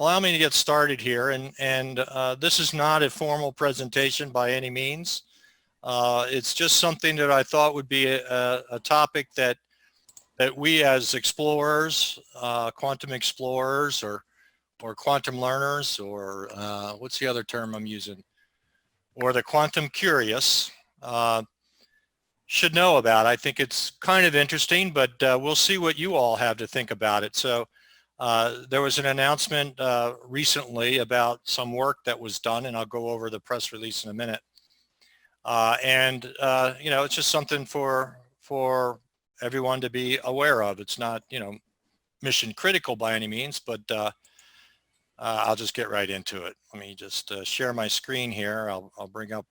allow me to get started here, and this is not a formal presentation by any means. It's just something that I thought would be a topic that we as explorers, quantum explorers, or quantum learners, or what's the other term I'm using, or the quantum curious, should know about. I think it's kind of interesting, but we'll see what you all have to think about it. So there was an announcement recently about some work that was done, and I'll go over the press release in a minute. You know, it's just something for everyone to be aware of. It's not, you know, mission critical by any means, but I'll just get right into it. Let me just share my screen here. I'll bring up.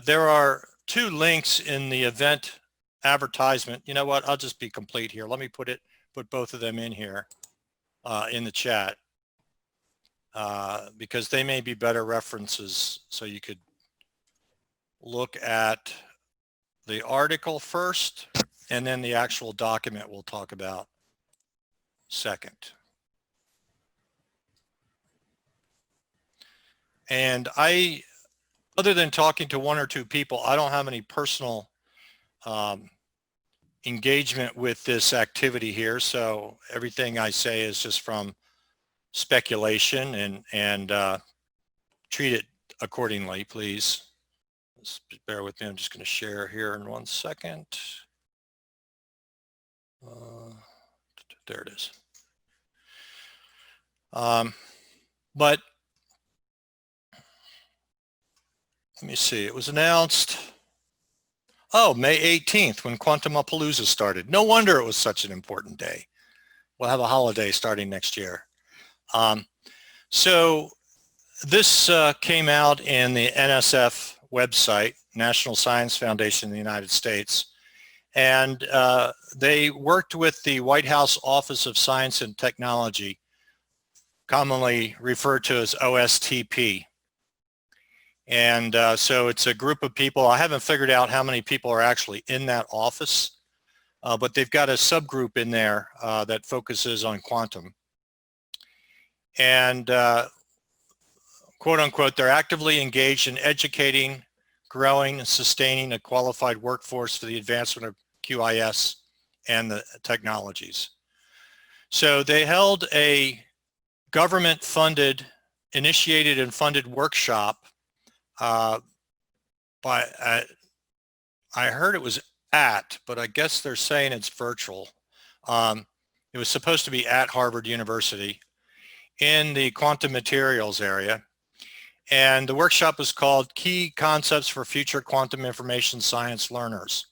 There are 2 links in the event advertisement. You know what? I'll just be complete here. Let me put both of them in here in the chat because they may be better references, so you could look at the article first and then the actual document we'll talk about second. And other than talking to 1 or 2 people, I don't have any personal engagement with this activity here. So everything I say is just from speculation, and treat it accordingly, please. Just bear with me. I'm just going to share here in 1 second. There it is. But let me see. It was announced, May 18th, when Quantumapalooza started. No wonder it was such an important day. We'll have a holiday starting next year. So this came out in the NSF website, National Science Foundation in the United States. And they worked with the White House Office of Science and Technology, commonly referred to as OSTP. And so it's a group of people. I haven't figured out how many people are actually in that office, but they've got a subgroup in there that focuses on quantum. And quote unquote, they're actively engaged in educating, growing, and sustaining a qualified workforce for the advancement of QIS and the technologies. So they held a government-funded, initiated and funded workshop I heard it was but I guess they're saying it's virtual. It was supposed to be at Harvard University in the quantum materials area. And the workshop was called Key Concepts for Future Quantum Information Science Learners.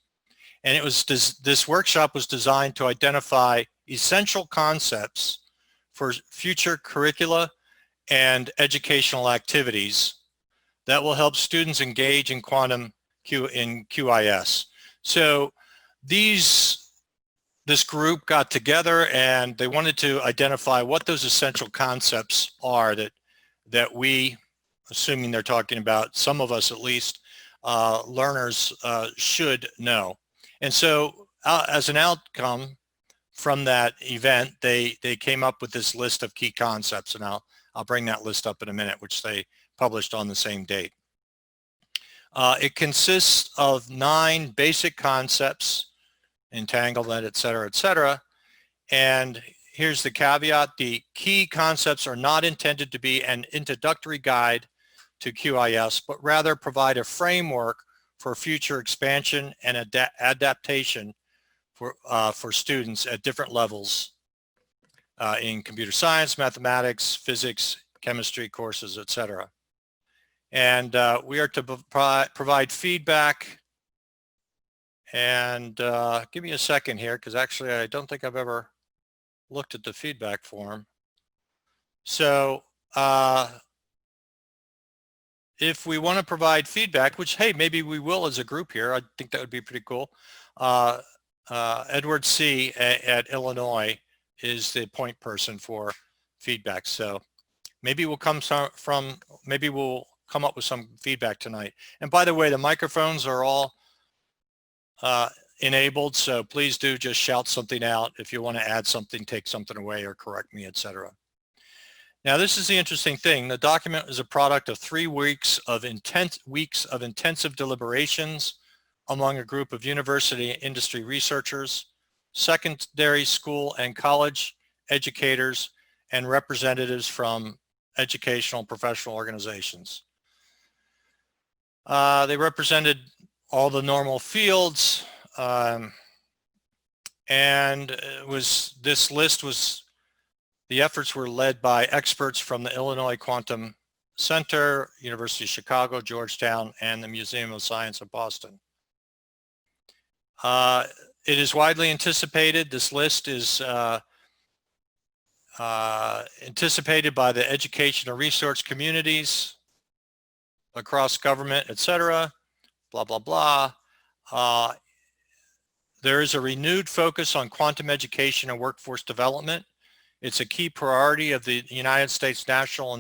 And it was this workshop was designed to identify essential concepts for future curricula and educational activities that will help students engage in quantum in QIS. So this group got together and they wanted to identify what those essential concepts are that we, assuming they're talking about some of us at least, learners should know. And so as an outcome from that event, they came up with this list of key concepts, and I'll bring that list up in a minute, which they published on the same date. It consists of 9 basic concepts, entanglement, et cetera, and here's the caveat: the key concepts are not intended to be an introductory guide to QIS, but rather provide a framework for future expansion and adaptation for students at different levels in computer science, mathematics, physics, chemistry courses, et cetera. And we are to provide feedback. And give me a second here, because actually I don't think I've ever looked at the feedback form. So if we want to provide feedback, which, hey, maybe we will as a group here, I think that would be pretty cool. Edward C. at Illinois is the point person for feedback. So maybe we'll come up with some feedback tonight. And by the way, the microphones are all enabled, so please do just shout something out if you want to add something, take something away, or correct me, etc. Now, this is the interesting thing. The document is a product of 3 weeks of intensive deliberations among a group of university and industry researchers, secondary school and college educators, and representatives from educational and professional organizations. They represented all the normal fields, and the efforts were led by experts from the Illinois Quantum Center, University of Chicago, Georgetown, and the Museum of Science of Boston. It is widely anticipated. This list is anticipated by the educational research communities across government, etc. Blah, blah, blah. There is a renewed focus on quantum education and workforce development. It's a key priority of the United States National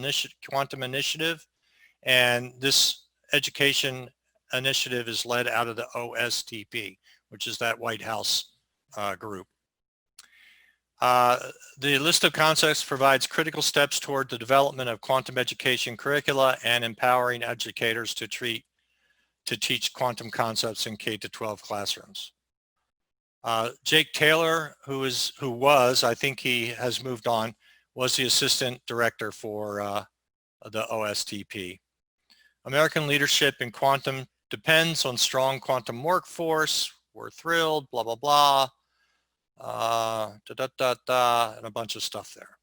Quantum Initiative, and this education initiative is led out of the OSTP, which is that White House group. The list of concepts provides critical steps toward the development of quantum education curricula and empowering educators to teach quantum concepts in K-12 classrooms. Jake Taylor, who was, I think he has moved on, was the assistant director for the OSTP. American leadership in quantum depends on strong quantum workforce. We're thrilled, blah, blah, blah, and a bunch of stuff there.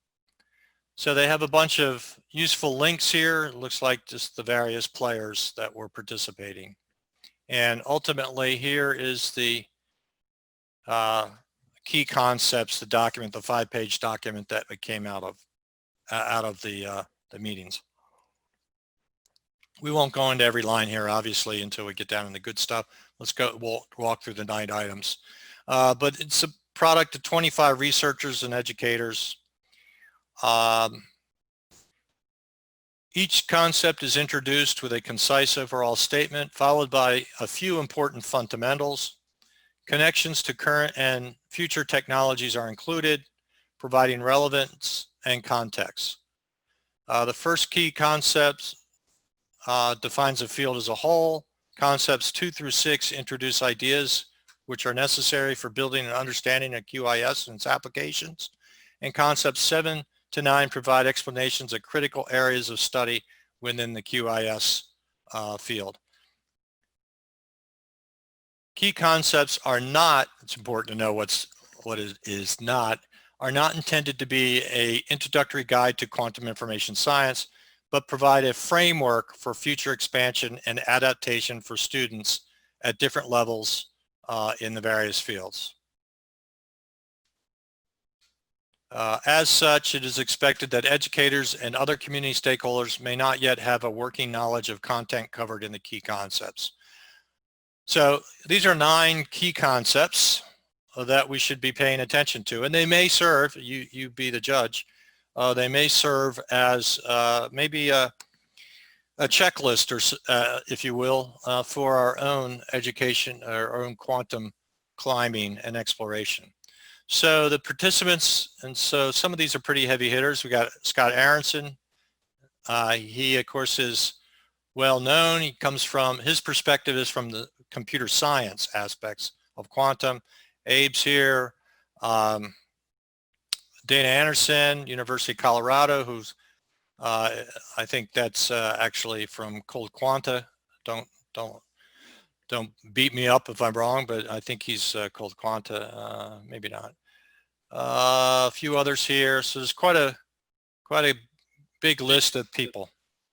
So they have a bunch of useful links here. It looks like just the various players that were participating. And ultimately, here is the key concepts, the document, the 5-page document that came out of the meetings. We won't go into every line here, obviously, until we get down to the good stuff. Let's go walk through the 9 items. But it's a product of 25 researchers and educators. Each concept is introduced with a concise overall statement, followed by a few important fundamentals. Connections to current and future technologies are included, providing relevance and context. The first key concept defines a field as a whole. Concepts 2 through 6 introduce ideas which are necessary for building an understanding of QIS and its applications. And concepts 7 to 9 provide explanations of critical areas of study within the QIS field. Key concepts are not, it's important to know what it is not, are not intended to be an introductory guide to quantum information science, but provide a framework for future expansion and adaptation for students at different levels in the various fields. As such, it is expected that educators and other community stakeholders may not yet have a working knowledge of content covered in the key concepts. So these are 9 key concepts that we should be paying attention to, and they may serve, you be the judge, they may serve as maybe a checklist, or if you will, for our own education, our own quantum climbing and exploration. So the participants, and so some of these are pretty heavy hitters. We got Scott Aaronson. He, of course, is well known. He comes from, his perspective is from the computer science aspects of quantum. Abe's here. Dana Anderson, University of Colorado, who's, I think that's actually from Cold Quanta. Don't beat me up if I'm wrong, but I think he's Cold Quanta, maybe not. A few others here. So there's quite a big list of people.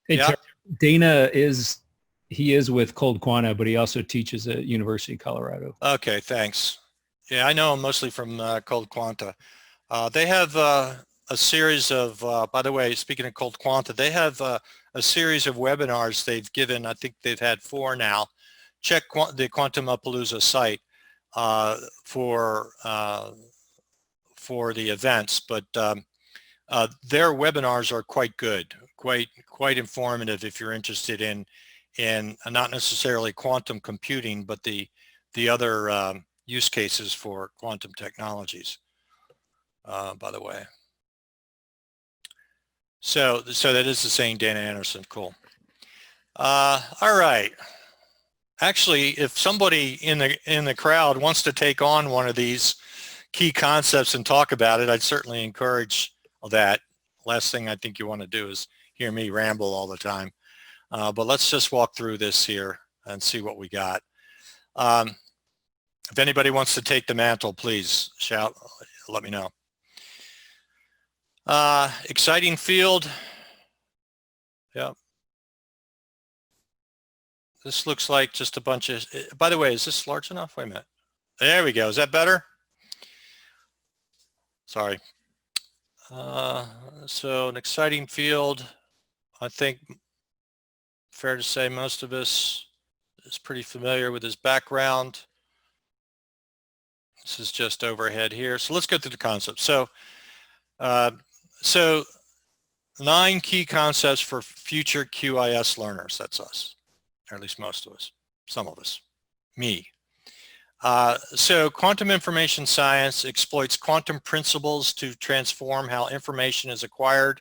Hey, yeah? Dana is with Cold Quanta, but he also teaches at University of Colorado. Okay, thanks. Yeah, I know him mostly from Cold Quanta. They have a series of, by the way, speaking of Cold Quanta, they have a series of webinars they've given. I think they've had 4 now. Check the Quantumapalooza site for the events, but their webinars are quite good, quite informative if you're interested in not necessarily quantum computing, but the other use cases for quantum technologies, by the way. So that is the same Dana Anderson. Cool. All right. Actually, if somebody in the crowd wants to take on one of these key concepts and talk about it, I'd certainly encourage that. Last thing I think you want to do is hear me ramble all the time. But let's just walk through this here and see what we got. If anybody wants to take the mantle, please shout, let me know. Exciting field. Yep. This looks like just a bunch of, by the way, is this large enough? Wait a minute. There we go. Is that better? Sorry. So an exciting field. I think fair to say most of us is pretty familiar with his background. This is just overhead here. So let's go through the concepts. So 9 key concepts for future QIS learners. That's us, or at least most of us, some of us, me. So quantum information science exploits quantum principles to transform how information is acquired,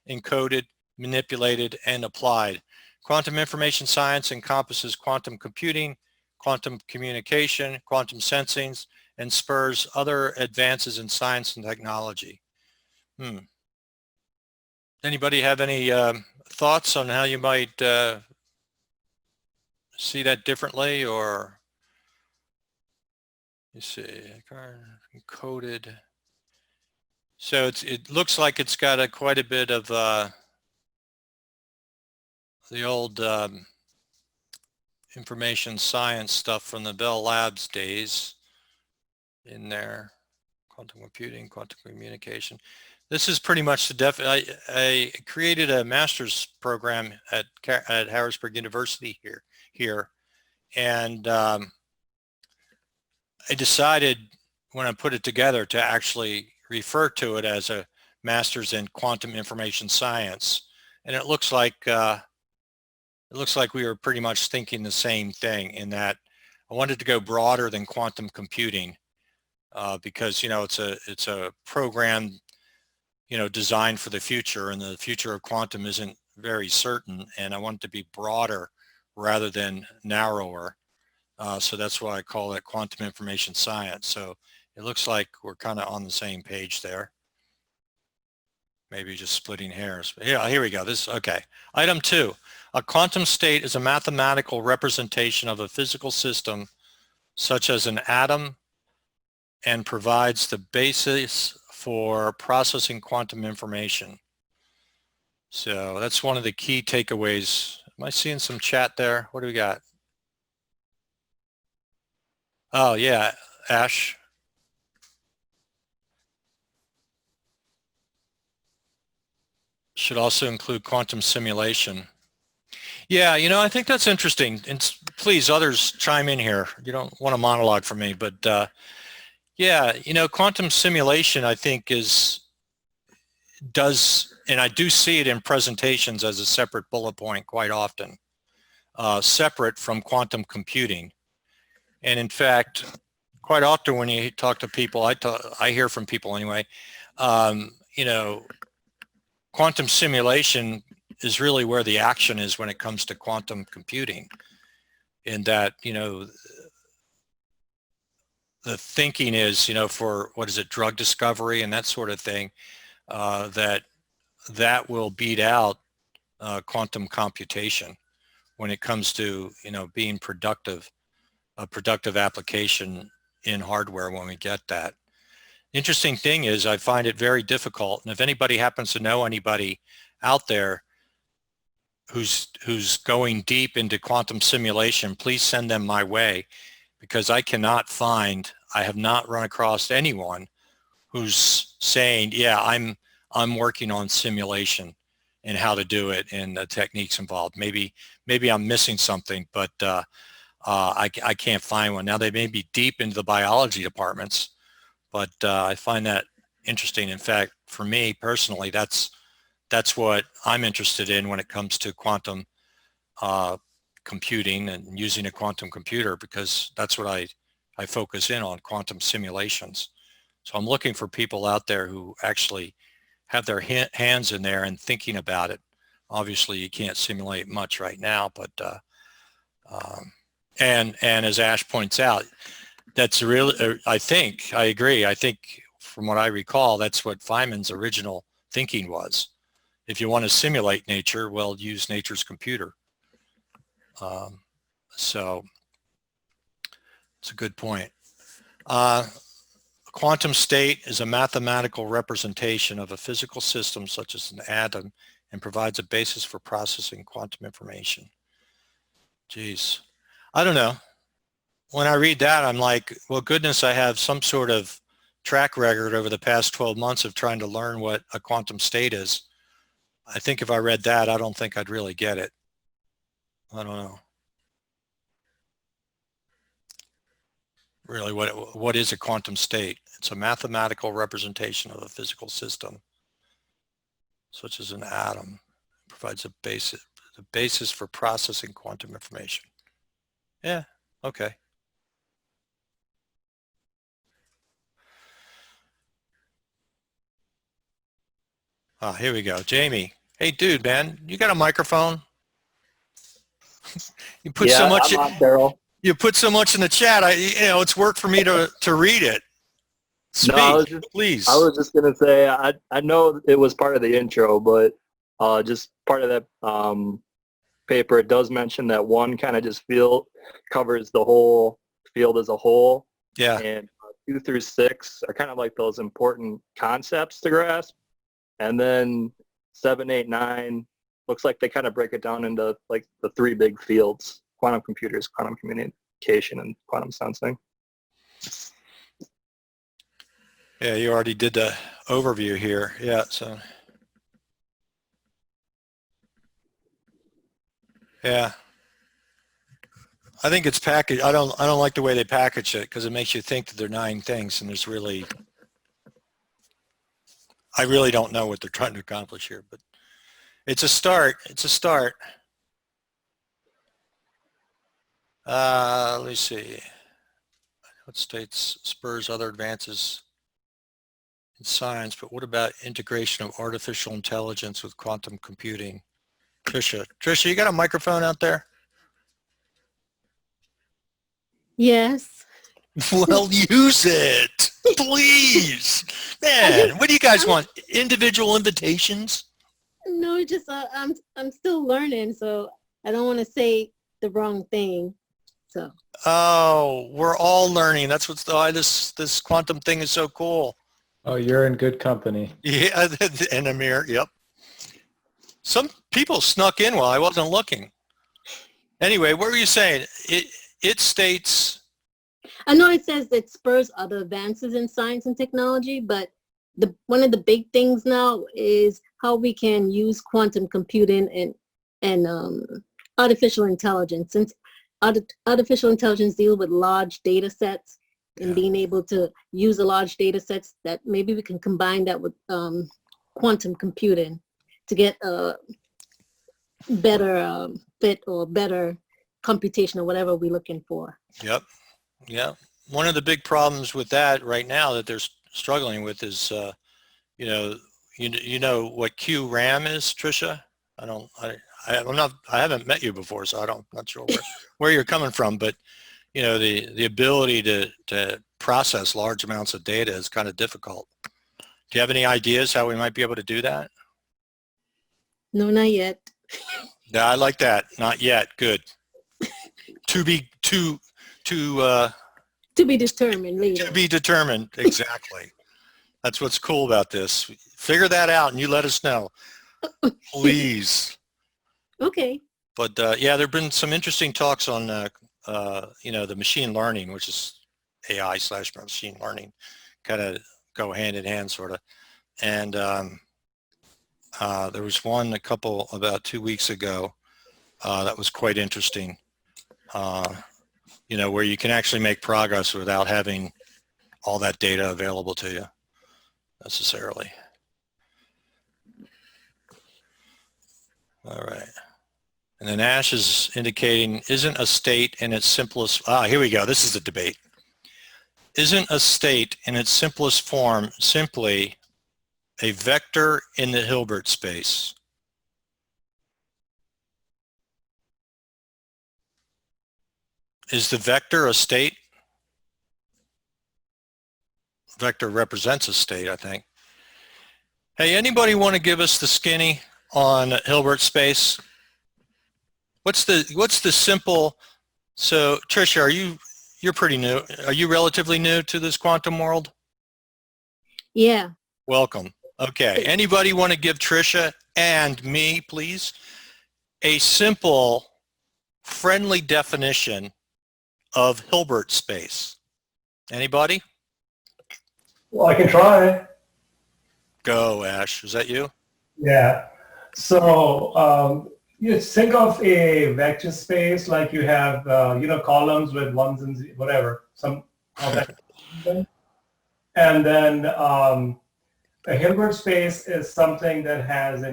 encoded, manipulated, and applied. Quantum information science encompasses quantum computing, quantum communication, quantum sensing, and spurs other advances in science and technology. Anybody have any thoughts on how you might see that differently, or you see encoded? So it looks like it's got quite a bit of the old information science stuff from the Bell Labs days in there. Quantum computing, quantum communication. This is pretty much the I created a master's program at Harrisburg University here, and I decided when I put it together to actually refer to it as a master's in quantum information science, and it looks like we were pretty much thinking the same thing, in that I wanted to go broader than quantum computing because it's a program designed for the future, and the future of quantum isn't very certain, and I want it to be broader rather than narrower. So that's why I call it quantum information science. So it looks like we're kind of on the same page there. Maybe just splitting hairs. But yeah, here we go. Okay. Item 2, a quantum state is a mathematical representation of a physical system such as an atom, and provides the basis for processing quantum information. So that's one of the key takeaways. Am I seeing some chat there? What do we got? Oh yeah, Ash. Should also include quantum simulation. Yeah, I think that's interesting. And please, others chime in here. You don't want a monologue from me, but yeah, quantum simulation, I think and I do see it in presentations as a separate bullet point quite often, separate from quantum computing. And in fact, quite often when you talk to people, I hear from people anyway, quantum simulation is really where the action is when it comes to quantum computing, in that, the thinking is, for drug discovery and that sort of thing, that will beat out quantum computation when it comes to, being productive, a productive application in hardware when we get that. Interesting thing is I find it very difficult, and if anybody happens to know anybody out there who's going deep into quantum simulation, please send them my way, because I have not run across anyone who's saying, yeah, I'm working on simulation and how to do it and the techniques involved. Maybe I'm missing something, but I can't find one. Now, they may be deep into the biology departments, but I find that interesting. In fact, for me personally, that's what I'm interested in when it comes to quantum computing and using a quantum computer, because that's what I focus in on, quantum simulations. So I'm looking for people out there who actually have their hands in there and thinking about it. Obviously, you can't simulate much right now, but and as Ash points out, that's really, I agree. I think from what I recall, that's what Feynman's original thinking was. If you want to simulate nature, well, use nature's computer. So it's a good point. A quantum state is a mathematical representation of a physical system such as an atom and provides a basis for processing quantum information. Geez, I don't know. When I read that, I'm like, well, goodness, I have some sort of track record over the past 12 months of trying to learn what a quantum state is. I think if I read that, I don't think I'd really get it. I don't know. Really, what is a quantum state? It's a mathematical representation of a physical system, such as an atom. It provides the basis for processing quantum information. Yeah, okay. Ah, here we go. Jamie. Hey, dude, man, you got a microphone? You put so much. I'm on, Terrill. You put so much in the chat. It's work for me to read it. Speak, please. I was just gonna say I know it was part of the intro, but just part of that paper, it does mention that one kind of just covers the whole field as a whole. Yeah. And 2 through 6 are kind of like those important concepts to grasp. And then 7, 8, 9 looks like they kind of break it down into like the 3 big fields: quantum computers, quantum communication, and quantum sensing. Yeah, you already did the overview here. Yeah, so. Yeah. I think it's packaged. I don't like the way they package it because it makes you think that there are 9 things, and there's really, I really don't know what they're trying to accomplish here, but it's a start. It's a start. Let me see. What states spurs other advances in science, but what about integration of artificial intelligence with quantum computing? Trisha, you got a microphone out there? Yes. Well, use it, please. Man, what do you guys want? Individual invitations? No, just I'm still learning, so I don't want to say the wrong thing. So. Oh, we're all learning. That's what's why this quantum thing is so cool. Oh, you're in good company. Yeah, and Amir, yep. Some people snuck in while I wasn't looking. Anyway, what were you saying? It states. I know it says it spurs other advances in science and technology, but one of the big things now is how we can use quantum computing and artificial intelligence. Since artificial intelligence deals with large data sets and being able to use the large data sets, that maybe we can combine that with quantum computing to get a better fit or better computation or whatever we're looking for. Yep. Yeah. One of the big problems with that right now that they're struggling with is, you know what QRAM is, Trisha? I haven't met you before, so I'm not sure where you're coming from, but you know, the ability to process large amounts of data is kind of difficult. Do you have any ideas how we might be able to do that? No, not yet. Yeah, I like that. Not yet. Good. To be determined later. To be determined. Exactly. That's what's cool about this. Figure that out and you let us know. Please. Okay. But yeah, there have been some interesting talks on, the machine learning, which is AI/machine learning, kind of go hand in hand sort of. And there was one about 2 weeks ago that was quite interesting, where you can actually make progress without having all that data available to you necessarily. All right. And then Ash is indicating, isn't a state in its simplest, here we go, this is the debate. Isn't a state in its simplest form simply a vector in the Hilbert space. Is the vector a state? Vector represents a state, I think. Hey, anybody want to give us the skinny on Hilbert space? What's the simple? So Tricia, you're pretty new. Are you relatively new to this quantum world? Yeah. Welcome. Okay. Anybody want to give Tricia and me, please, a simple, friendly definition of Hilbert space? Anybody? Well, I can try. Go, Ash. Is that you? Yeah. So you think of a vector space like you have, columns with ones and whatever, some of that. And then a Hilbert space is something that has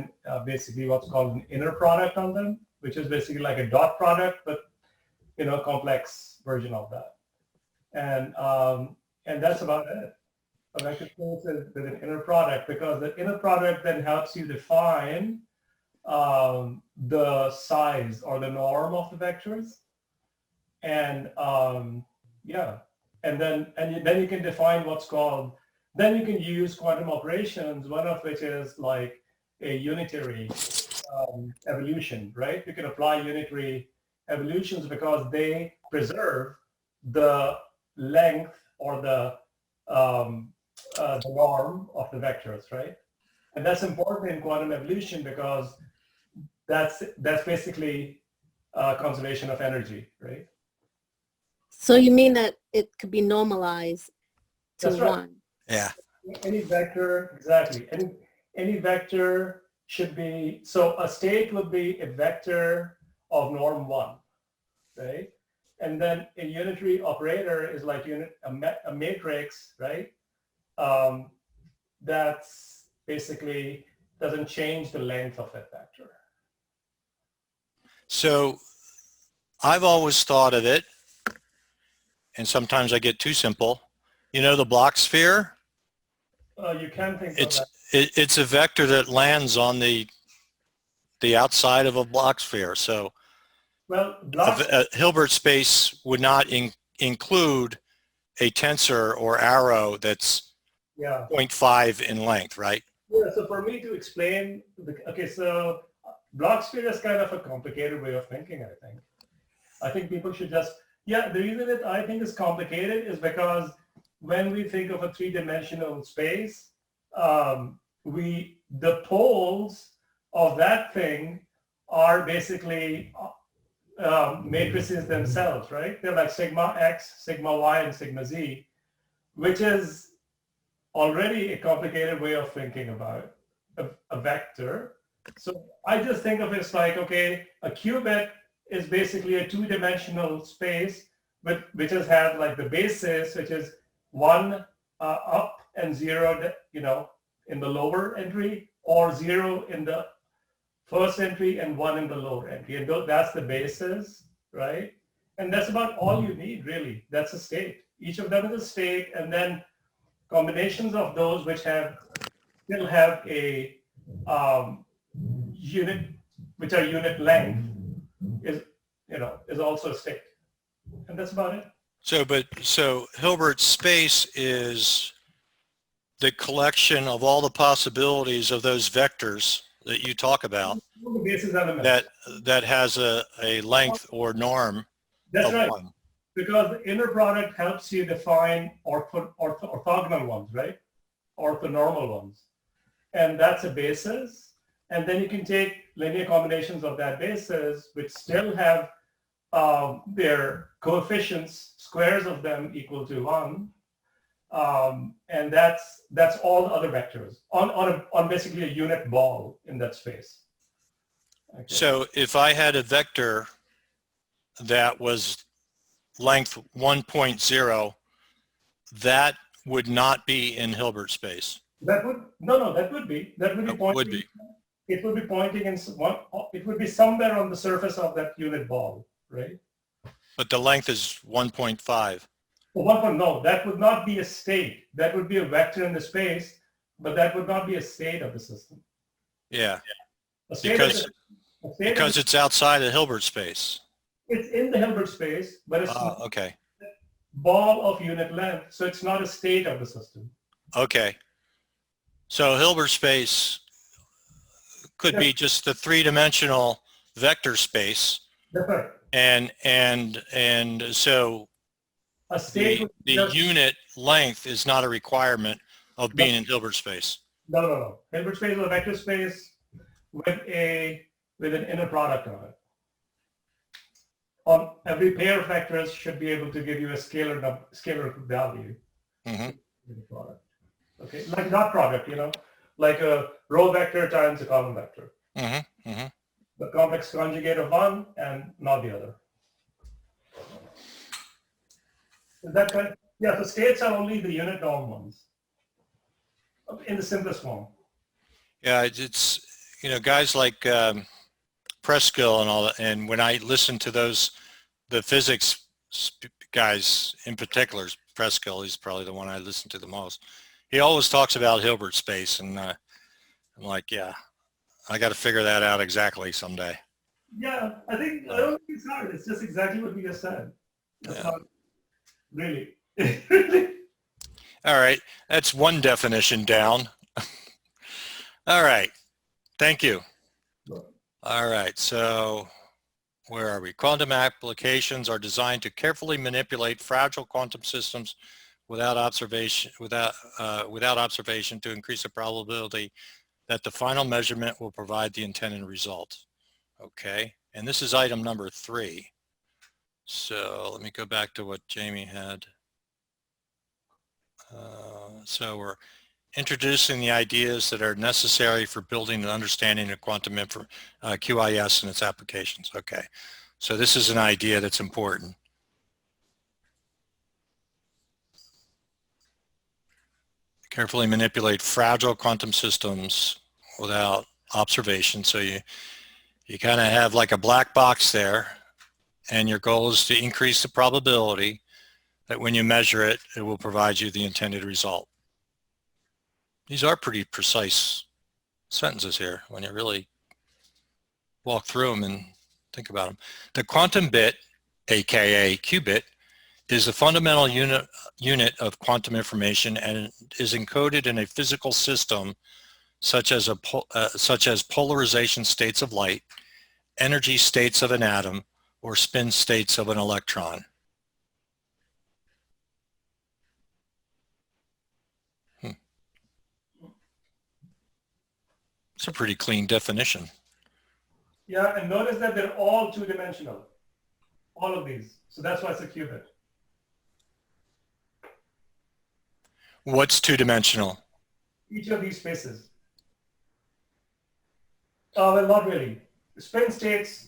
basically what's called an inner product on them, which is basically like a dot product, but complex version of that. And that's about it. A vector space is with an inner product, because the inner product then helps you define the size or the norm of the vectors, and and then you can define what's called. Then you can use quantum operations, one of which is like a unitary evolution, right? You can apply unitary evolutions because they preserve the length or the norm of the vectors, right? And that's important in quantum evolution because that's basically conservation of energy, right? So you mean that it could be normalized to That's right. one? Yeah. Any vector, exactly. Any vector should be, so a state would be a vector of norm 1, right? And then a unitary operator is like a matrix, right? That's basically doesn't change the length of that vector. So I've always thought of it, and sometimes I get too simple. You know the Bloch sphere? You can think of that. It's a vector that lands on the outside of a Bloch sphere. So Well, a Hilbert space would not include a tensor or arrow that's 0.5 in length, right? Yeah, so for me to explain, so Bloch sphere is kind of a complicated way of thinking, I think. I think people should just, the reason that I think is complicated is because when we think of a three-dimensional space, the poles of that thing are basically matrices themselves, right? They're like sigma x, sigma y, and sigma z, which is already a complicated way of thinking about a vector. So I just think of it as like, okay, a qubit is basically a two-dimensional space, which has had like the basis, which is 1 up and 0, in the lower entry, or 0 in the first entry and 1 in the lower entry. And that's the basis, right? And that's about all you need, really. That's a state. Each of them is a state, and then combinations of those which still have a unit, which are unit length, is also a state. And that's about it. So Hilbert space is the collection of all the possibilities of those vectors that you talk about The basis elements. that has a length or norm. That's right. 1. Because the inner product helps you define orthogonal ones, right? Orthonormal ones. And that's a basis. And then you can take linear combinations of that basis, which still have their coefficients, squares of them equal to 1. And that's all the other vectors on basically a unit ball in that space. Okay. So if I had a vector that was length 1.0, that would not be in Hilbert space. That would be pointing. Would be. It would be pointing in it would be somewhere on the surface of that unit ball, right? But the length is 1.5. No, that would not be a state. That would be a vector in the space, but that would not be a state of the system. Yeah, A state of because the- a state of because the- it's outside of Hilbert space. it's in the Hilbert space, but it's Oh, okay. ball of unit length, so it's not a state of the system. Okay. So Hilbert space could be just the three-dimensional vector space, That's right. and so A state the would be just- unit length is not a requirement of being in Hilbert space. No. Hilbert space is a vector space with an inner product on it. On every pair of vectors should be able to give you a scalar value Mhm. in the product. Okay, like dot product, like a row vector times a column vector. Mm-hmm. Mm-hmm. The complex conjugate of one and not the other. Is that correct? Yeah, the states are only the unit norm ones in the simplest form. Yeah, it's guys like Preskill and all that, and when I listen to the physics guys in particular, Preskill, he's probably the one I listen to the most. He always talks about Hilbert space, and I'm like, yeah, I got to figure that out exactly someday. Yeah, I don't think it's hard. It's just exactly what we just said. That's Yeah. not really. All right, that's one definition down. All right, thank you. All right, so where are we? Quantum applications are designed to carefully manipulate fragile quantum systems without observation to increase the probability that the final measurement will provide the intended result. Okay, and this is item number 3. So let me go back to what Jamie had. So we're introducing the ideas that are necessary for building an understanding of quantum QIS and its applications. Okay, so this is an idea that's important. Carefully manipulate fragile quantum systems without observation. So you kind of have like a black box there, and your goal is to increase the probability that when you measure it, it will provide you the intended result. These are pretty precise sentences here when you really walk through them and think about them. The quantum bit, aka qubit, is the fundamental unit of quantum information and is encoded in a physical system such as polarization states of light, energy states of an atom, or spin states of an electron. It's a pretty clean definition. Yeah, and notice that they're all two-dimensional, all of these. So that's why it's a qubit. What's two-dimensional? Each of these spaces. Well, not really. Spin states,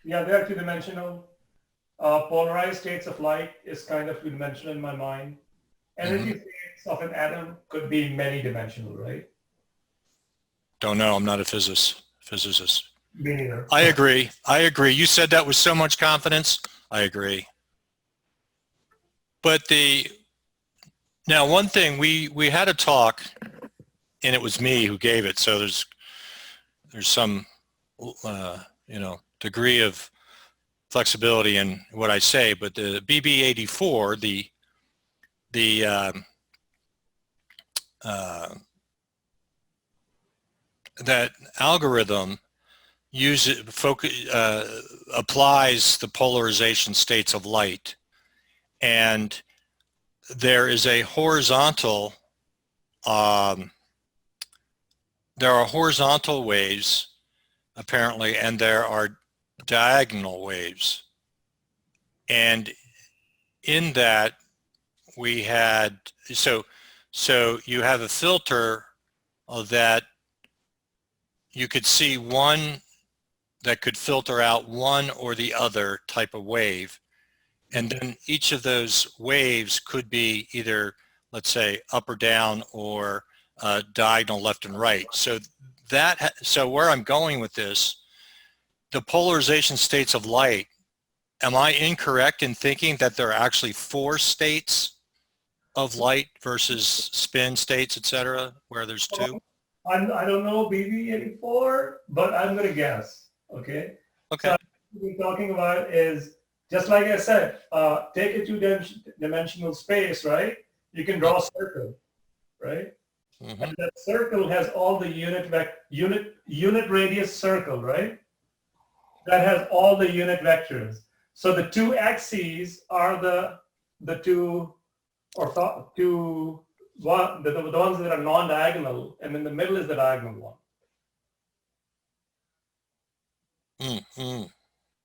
yeah, they're two-dimensional. Polarized states of light is kind of two-dimensional in my mind. Energy states of an atom could be many-dimensional, right? Don't know. I'm not a physicist. Me neither. I agree. You said that with so much confidence. I agree. But now one thing, we had a talk, and it was me who gave it, so there's some degree of flexibility in what I say, but the BB84, that algorithm applies the polarization states of light, and there is a horizontal there are horizontal waves apparently, and there are diagonal waves, and in that we had so you have a filter of that. You could see one that could filter out one or the other type of wave. And then each of those waves could be either, let's say, up or down or diagonal left and right. So where I'm going with this, the polarization states of light, am I incorrect in thinking that there are actually 4 states of light versus spin states, etc., where there's two? I don't know BB84, but I'm going to guess. Okay. Okay. So what we're talking about is, just like I said, take a two-dimensional space, right? You can draw a circle, right? Mhm. And that circle has all the unit radius circle, right? That has all the unit vectors. So the two axes are the two the ones that are non-diagonal, and in the middle is the diagonal one. Mm-hmm.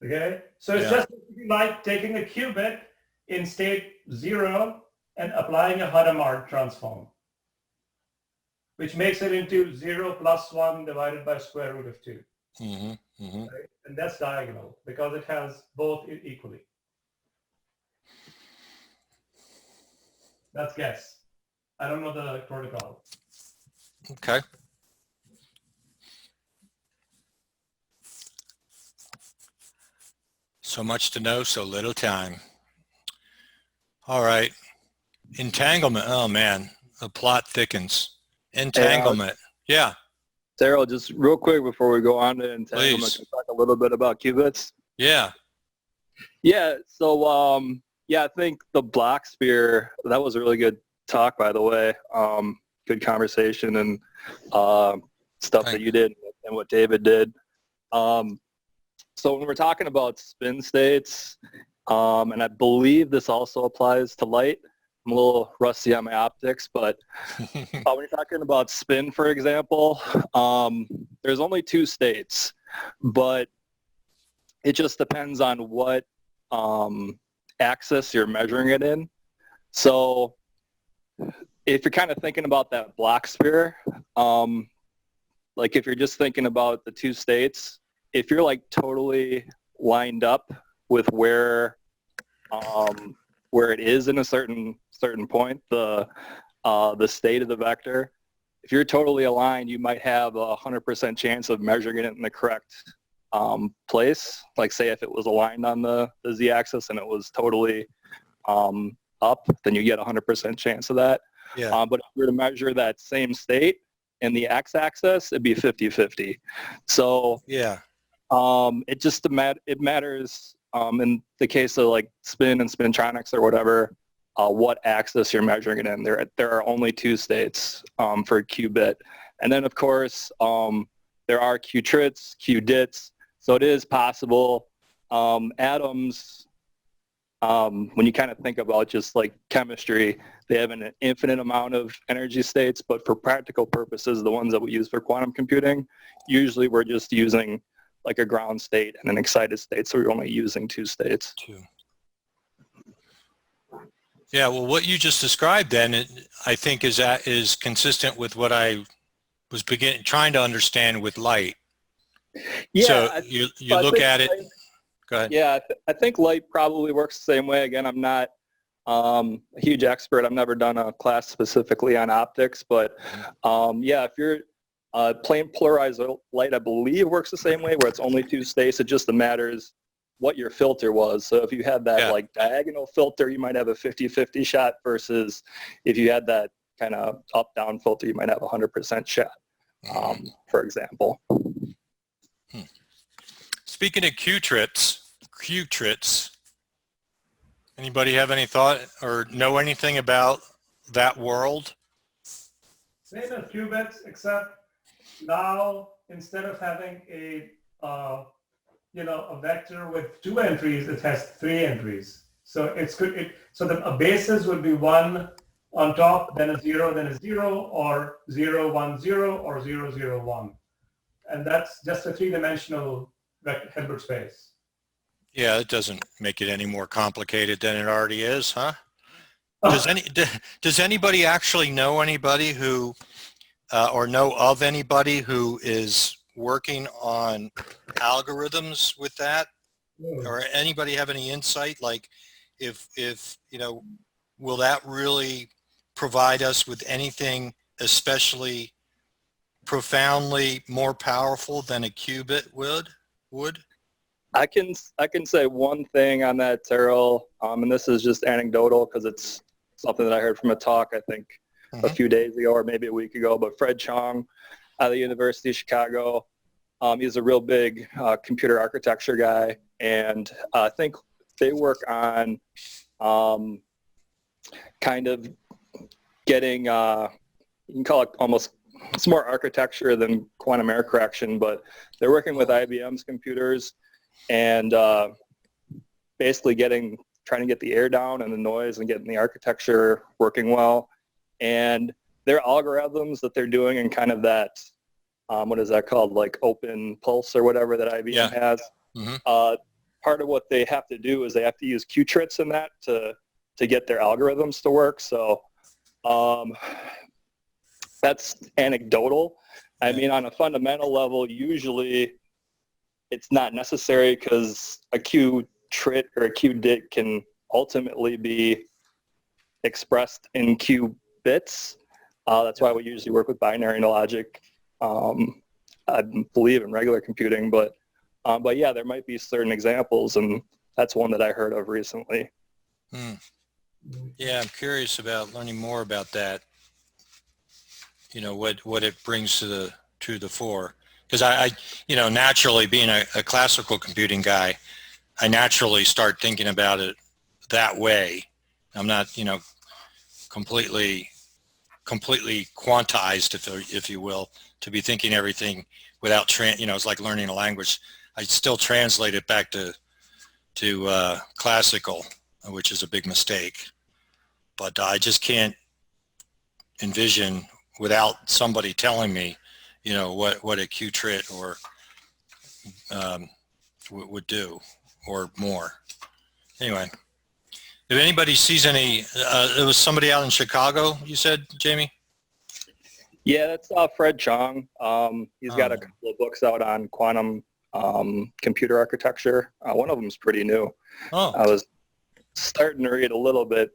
Okay, so it's just like taking a qubit in state 0 and applying a Hadamard transform, which makes it into 0 plus 1 divided by square root of 2. Mm-hmm. Mm-hmm. Right? And that's diagonal because it has both equally. That's guess. I don't know the protocol. Okay. So much to know, so little time. All right. Entanglement. Oh man, the plot thickens. Entanglement. Yeah. Terrill, just real quick before we go on to entanglement, Please. can we talk a little bit about qubits? Yeah. Yeah, so yeah, I think the block sphere, that was a really good talk, by the way. Good conversation and stuff that you did and what David did. So when we're talking about spin states, and I believe this also applies to light. I'm a little rusty on my optics, but when you're talking about spin, for example, there's only two states, but it just depends on what axis you're measuring it in. So if you're kind of thinking about that block sphere, like if you're just thinking about the two states, if you're like totally lined up with where it is in a certain point, the state of the vector, if you're totally aligned, you might have 100% chance of measuring it in the correct place. Like say if it was aligned on the z-axis and it was totally up, then you get 100% chance of that. Yeah. But if you were to measure that same state in the x-axis, it'd be 50-50. So Yeah. it just it matters in the case of like spin and spintronics or whatever, what axis you're measuring it in. There are only two states for a qubit. And then of course, there are qtrits, qdits. So it is possible. Atoms, when you kind of think about just like chemistry, they have an infinite amount of energy states, but for practical purposes, the ones that we use for quantum computing, usually we're just using like a ground state and an excited state, so we're only using two states. Two. Yeah, well, what you just described then, I think is consistent with what I was trying to understand with light. Yeah, so you look at it. Go ahead. Yeah, I think light probably works the same way. Again, I'm not a huge expert. I've never done a class specifically on optics, but yeah, if you're plane polarized light, I believe works the same way, where it's only two states. It just matters what your filter was. So if you had that like diagonal filter, you might have a 50-50 shot, versus if you had that kind of up-down filter, you might have a 100% shot, for example. Speaking of qtrits, anybody have any thought or know anything about that world? Same as qubits, except now instead of having a vector with 2 entries, it has 3 entries. So so a basis would be 1 on top, then a 0, then a 0, or 0, 1, 0, or 0, 0, 1. And that's just a 3-dimensional Hilbert space. Yeah, it doesn't make it any more complicated than it already is, huh? Does anybody actually know anybody who, or know of anybody who is working on algorithms with that? Or anybody have any insight? Like, if will that really provide us with anything especially profoundly more powerful than a qubit would? I can say one thing on that, Terrill, and this is just anecdotal because it's something that I heard from a talk, I think, a few days ago or maybe a week ago, but Fred Chong out of the University of Chicago, he's a real big computer architecture guy, and I think they work on kind of getting, you can call it almost, it's more architecture than quantum error correction, but they're working with IBM's computers and basically trying to get the air down and the noise and getting the architecture working well. And their algorithms that they're doing in kind of that, what is that called, like open pulse or whatever that IBM has. Part of what they have to do is they have to use QTrits in that to get their algorithms to work. So that's anecdotal. I mean, on a fundamental level, usually it's not necessary because a QTrit or a QDIT can ultimately be expressed in Q bits. That's why we usually work with binary logic. I believe in regular computing, but yeah, there might be certain examples, and that's one that I heard of recently. Yeah, I'm curious about learning more about that. You know, what it brings to the fore, because I you know, naturally being a classical computing guy, I naturally start thinking about it that way. I'm not, you know, completely quantized, if you will, to be thinking everything without you know, it's like learning a language. I still translate it back to classical, which is a big mistake. But I just can't envision without somebody telling me, you know, what a QTrit or would do or more. Anyway, if anybody sees any, there was somebody out in Chicago, you said, Jamie? Yeah, that's Fred Chong. He's got a couple of books out on quantum computer architecture. One of them is pretty new. I was starting to read a little bit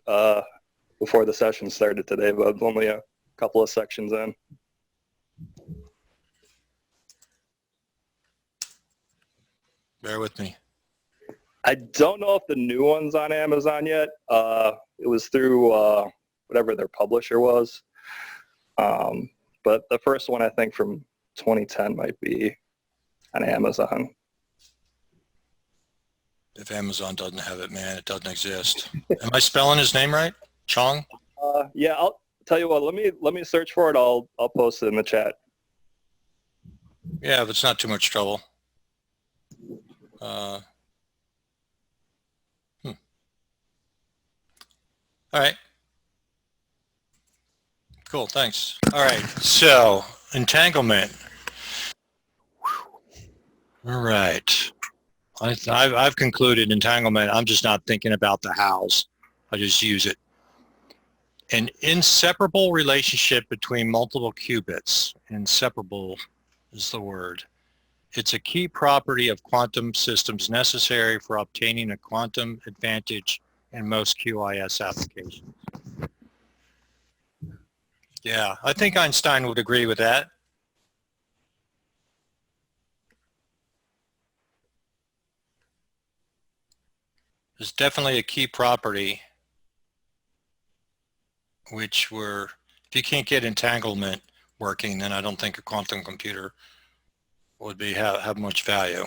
before the session started today, but only a couple of sections in. Bear with me. I don't know if the new one's on Amazon yet. It was through whatever their publisher was. But the first one, I think, from 2010 might be on Amazon. If Amazon doesn't have it, man, it doesn't exist. Am I spelling his name right? Chong? Yeah, I'll tell you what. Let me search for it. I'll post it in the chat. Yeah, if it's not too much trouble. All right. Cool, thanks. All right, so entanglement. All right. I've concluded entanglement. I'm just not thinking about the hows. I just use it. An inseparable relationship between multiple qubits. Inseparable is the word. It's a key property of quantum systems necessary for obtaining a quantum advantage in most QIS applications. Yeah, I think Einstein would agree with that. There's definitely a key property which if you can't get entanglement working, then I don't think a quantum computer would have much value.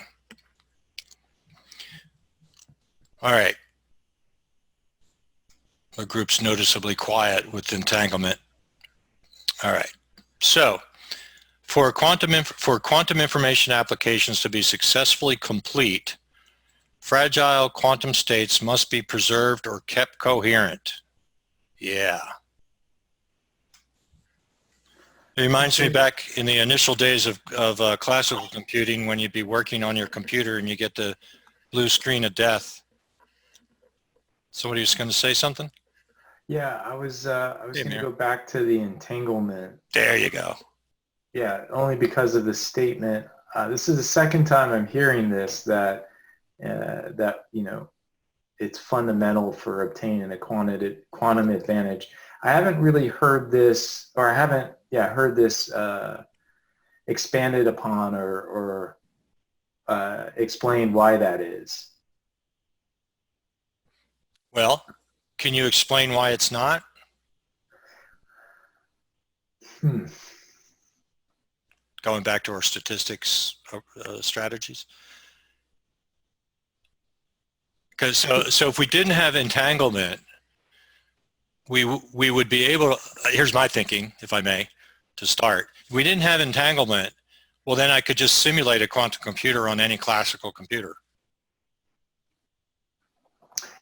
All right. The group's noticeably quiet with entanglement. All right. So for quantum information applications to be successfully complete, fragile quantum states must be preserved or kept coherent. Yeah. It reminds me back in the initial days of classical computing when you'd be working on your computer and you get the blue screen of death. Somebody was going to say something? Yeah, I was going to go back to the entanglement. There you go. Yeah, only because of the statement. This is the second time I'm hearing this, that you know, it's fundamental for obtaining a quantum advantage. I haven't really heard this, or I haven't heard this expanded upon or explained why that is. Well, can you explain why it's not? Going back to our statistics strategies. Because so if we didn't have entanglement, we would be able to, here's my thinking, if I may, to start. If we didn't have entanglement, well, then I could just simulate a quantum computer on any classical computer.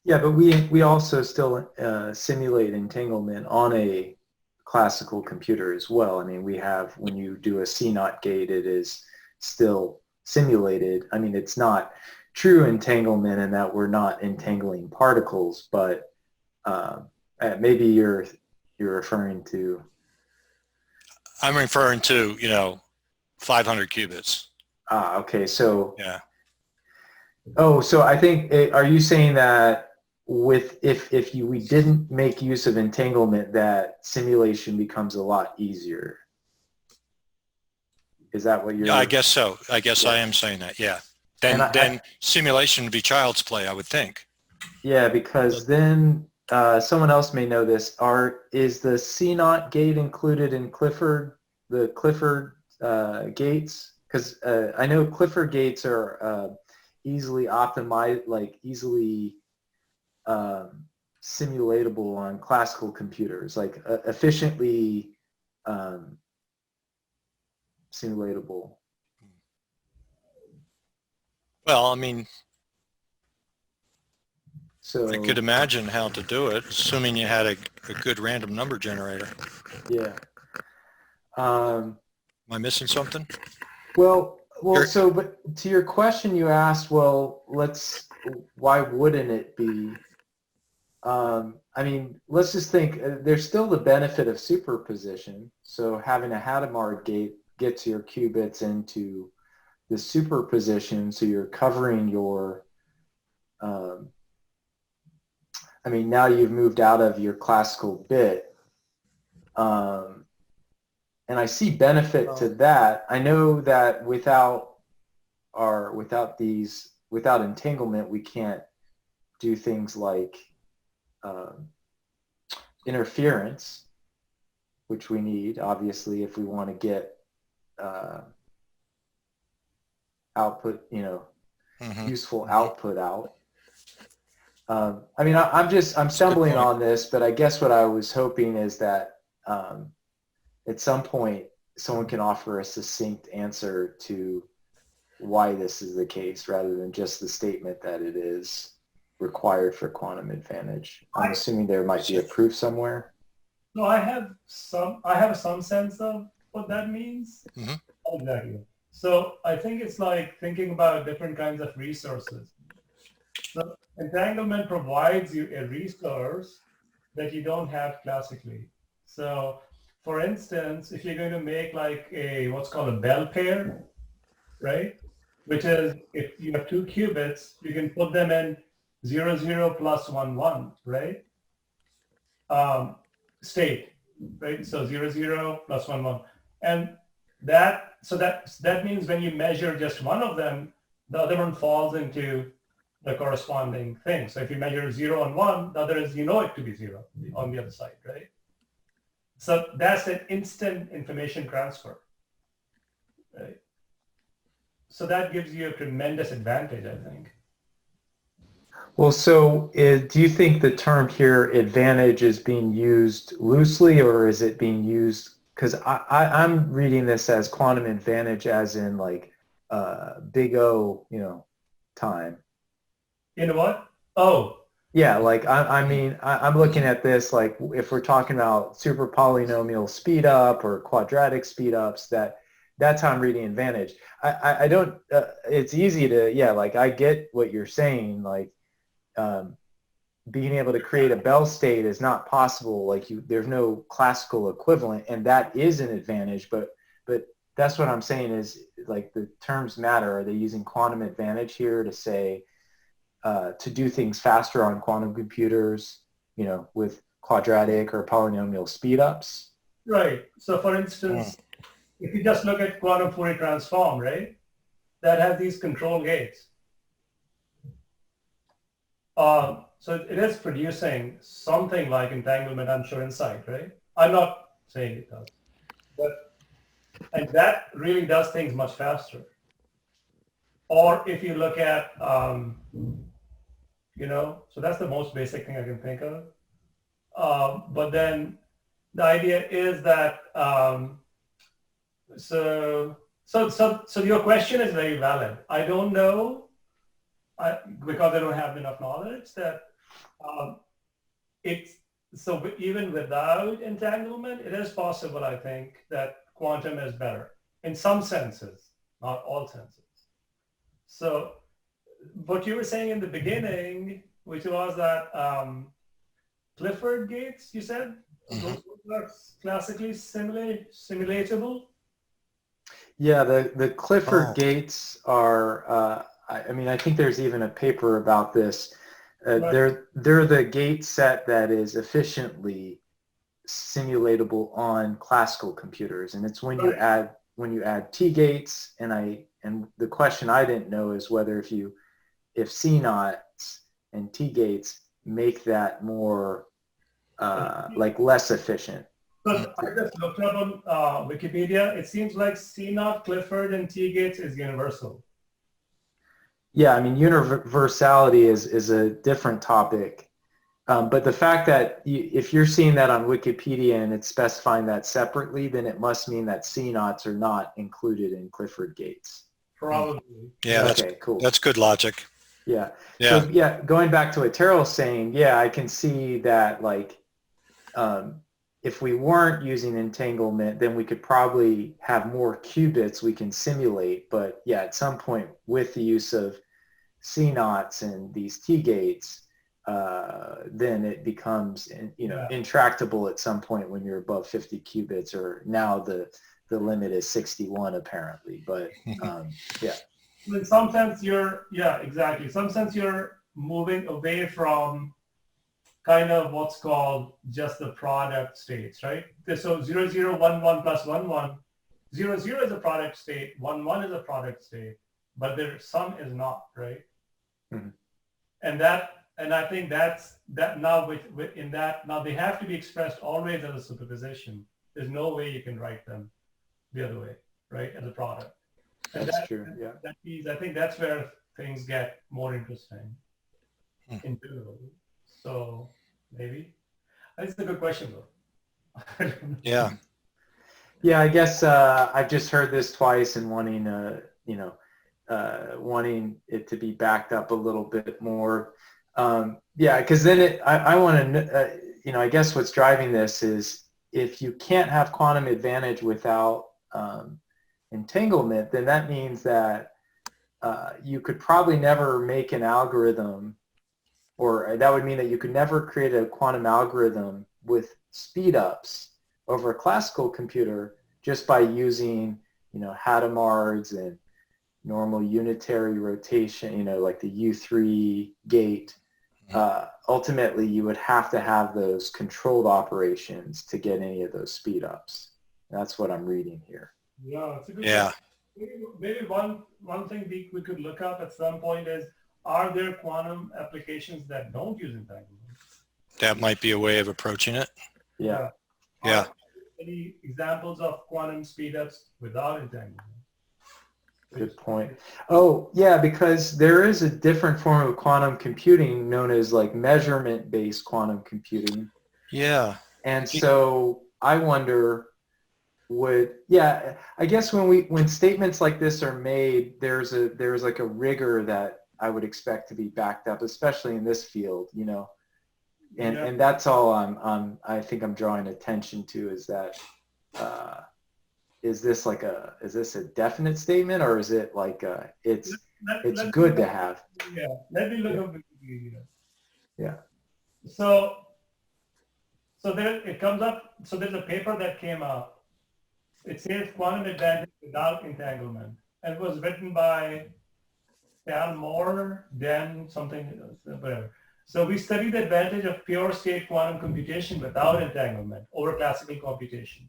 Yeah, but we also still simulate entanglement on a classical computer as well. I mean, we have, when you do a C0 gate, it is still simulated. I mean, it's not true entanglement in that we're not entangling particles, but maybe you're referring to. I'm referring to, 500 qubits. Okay. So. Yeah. Oh, so I think, are you saying that if we didn't make use of entanglement, that simulation becomes a lot easier? Is that what you're? Yeah, I guess so. I guess I am saying that. Yeah. Then simulation would be child's play, I would think. Yeah, because then someone else may know this. Is the C0 gate included in the Clifford gates? Because I know Clifford gates are easily optimized, like easily simulatable on classical computers, like efficiently simulatable. Well, I mean, so I could imagine how to do it, assuming you had a good random number generator. Yeah. Am I missing something? Well, so, but to your question you asked, well, why wouldn't it be? I mean, let's just think, there's still the benefit of superposition. So having a Hadamard gate gets your qubits into the superposition, so you're covering your, I mean, now you've moved out of your classical bit. And I see benefit to that. I know that without entanglement, we can't do things like interference, which we need, obviously, if we want to get output, useful output out. I mean, I'm stumbling on this, but I guess what I was hoping is that at some point someone can offer a succinct answer to why this is the case, rather than just the statement that it is required for quantum advantage. I'm assuming there might be a proof somewhere. No, I have some sense of what that means. Mm-hmm. Exactly. So I think it's like thinking about different kinds of resources. So entanglement provides you a resource that you don't have classically. So for instance, if you're going to make like what's called a Bell pair, right? Which is, if you have two qubits, you can put them in 0, 0 plus 1, 1, right? State, right? So 0, 0 plus 1, 1. And that means when you measure just one of them, the other one falls into the corresponding thing. So if you measure 0 and 1, the other is, it to be 0 on the other side, right? So that's an instant information transfer, right? So that gives you a tremendous advantage, I think. Well, so do you think the term here, advantage, is being used loosely, or is it being used, because I'm reading this as quantum advantage as in like big O, time. In what? Oh. Yeah, like I'm looking at this like if we're talking about super polynomial speed up or quadratic speed ups, that's how I'm reading advantage. I don't, it's easy to, like I get what you're saying, like being able to create a Bell state is not possible, like there's no classical equivalent, and that is an advantage, but that's what I'm saying is, like, the terms matter. Are they using quantum advantage here to say, to do things faster on quantum computers, with quadratic or polynomial speedups? Right. So for instance, if you just look at quantum Fourier transform, right, that has these control gates. So it is producing something like entanglement, I'm sure, inside, right? I'm not saying it does. And that really does things much faster. Or if you look at, so that's the most basic thing I can think of. But then the idea is that, so your question is very valid. I don't know, because I don't have enough knowledge, that even without entanglement, it is possible, I think, that quantum is better in some senses, not all senses. So what you were saying in the beginning, which was that Clifford gates, you said, those are classically simulatable? Yeah, the Clifford gates are, I think there's even a paper about this. Right. They're the gate set that is efficiently simulatable on classical computers, and it's when you add T gates, and the question I didn't know is whether if C naughts and T gates make that more less efficient. So I just looked up on Wikipedia. It seems like C naught, Clifford, and T gates is universal. Yeah, I mean, universality is a different topic. But the fact that if you're seeing that on Wikipedia and it's specifying that separately, then it must mean that C naughts are not included in Clifford gates. Probably. Yeah, okay, cool. That's good logic. Yeah. Yeah. So, yeah, going back to what Terrill's saying, yeah, I can see that, if we weren't using entanglement, then we could probably have more qubits we can simulate. But yeah, at some point with the use of C naughts and these T gates, then it becomes, intractable at some point when you're above 50 qubits, or now the limit is 61 apparently. But yeah. In some sense, exactly. Some sense you're moving away from kind of what's called just the product states, right? So 0, 0, 1, 1 plus 1, 1. 0, 0 is a product state. 1, 1 is a product state. But their sum is not, right? Mm-hmm. And I think that's that now in that now they have to be expressed always as a superposition. There's no way you can write them the other way, right? As a product. And that's true. Yeah. That means I think that's where things get more interesting in general. So maybe that's a good question though. Yeah. Yeah, I guess I've just heard this twice and wanting it to be backed up a little bit more. Because then I want to, I guess what's driving this is if you can't have quantum advantage without entanglement, then that means that you could probably never make an algorithm, or that would mean that you could never create a quantum algorithm with speedups over a classical computer just by using, Hadamard's and normal unitary rotation, like the U3 gate. Ultimately, you would have to have those controlled operations to get any of those speedups. That's what I'm reading here. Yeah, it's a good Yeah. question. Maybe one thing we could look up at some point is, are there quantum applications that don't use entanglement? That might be a way of approaching it. Yeah. Yeah. Are there any examples of quantum speedups without entanglement? Good point. Oh, yeah, because there is a different form of quantum computing known as measurement-based quantum computing. Yeah. And so I wonder, I guess when statements like this are made, there's a rigor that I would expect to be backed up, especially in this field, and that's all I think I'm drawing attention to, is that is this a definite statement, or is it it's good to have? Yeah, let me look up Wikipedia. Yeah. So there it comes up. So there's a paper that came out. It says quantum advantage without entanglement, and it was written by Dan Moore, whatever. So we studied the advantage of pure state quantum computation without entanglement over classical computation.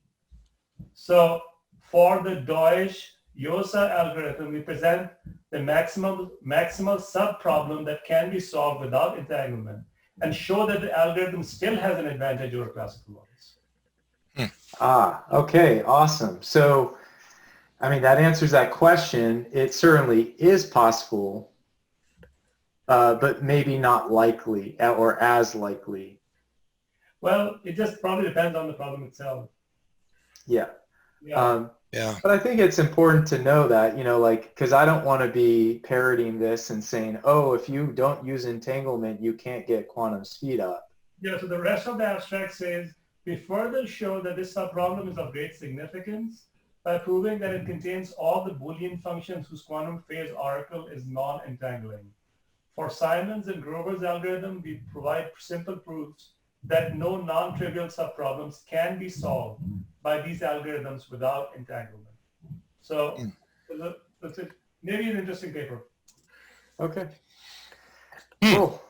So for the Deutsch-Josa algorithm, we present the maximal subproblem that can be solved without entanglement, and show that the algorithm still has an advantage over classical models. Okay, awesome. So, I mean, that answers that question. It certainly is possible, but maybe not likely or as likely. Well, it just probably depends on the problem itself. Yeah. Yeah. Yeah. But I think it's important to know that, like, because I don't want to be parroting this and saying, oh, if you don't use entanglement, you can't get quantum speed up. Yeah, so the rest of the abstract says, we further show that this subproblem is of great significance by proving that it contains all the Boolean functions whose quantum phase oracle is non-entangling. For Simon's and Grover's algorithm, we provide simple proofs that no non-trivial subproblems can be solved by these algorithms without entanglement. So that's maybe an interesting paper. Okay. Cool.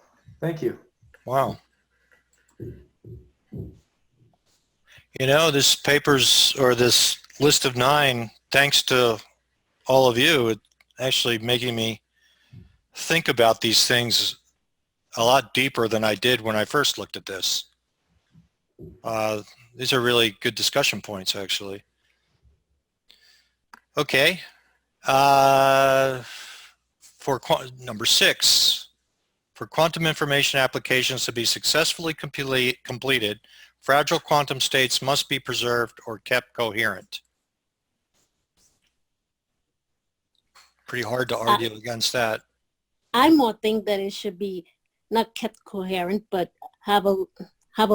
Thank you. Wow. This paper's, or this list of 9, thanks to all of you, it's actually making me think about these things a lot deeper than I did when I first looked at this. These are really good discussion points, actually. Okay. For number 6, for quantum information applications to be successfully completed, fragile quantum states must be preserved or kept coherent. Pretty hard to argue against that. I more think that it should be not kept coherent, but have a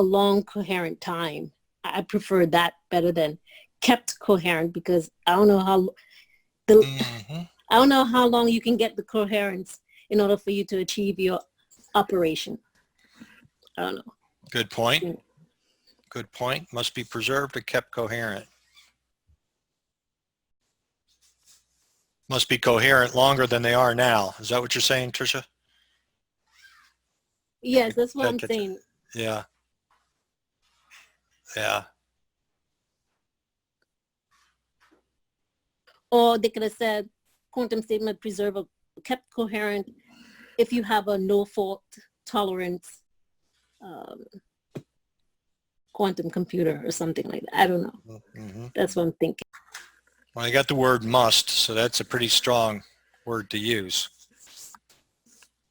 long coherent time. I prefer that better than kept coherent, because I don't know how I don't know how long you can get the coherence in order for you to achieve your operation. I don't know. Good point. Good point. Must be preserved or kept coherent. Must be coherent longer than they are now. Is that what you're saying, Tricia? Yes, that's what I'm saying. Yeah. Yeah. Or they could have said quantum statement preserve or kept coherent if you have a no fault tolerance quantum computer or something like that. I don't know. Mm-hmm. That's what I'm thinking. Well, I got the word must, so that's a pretty strong word to use.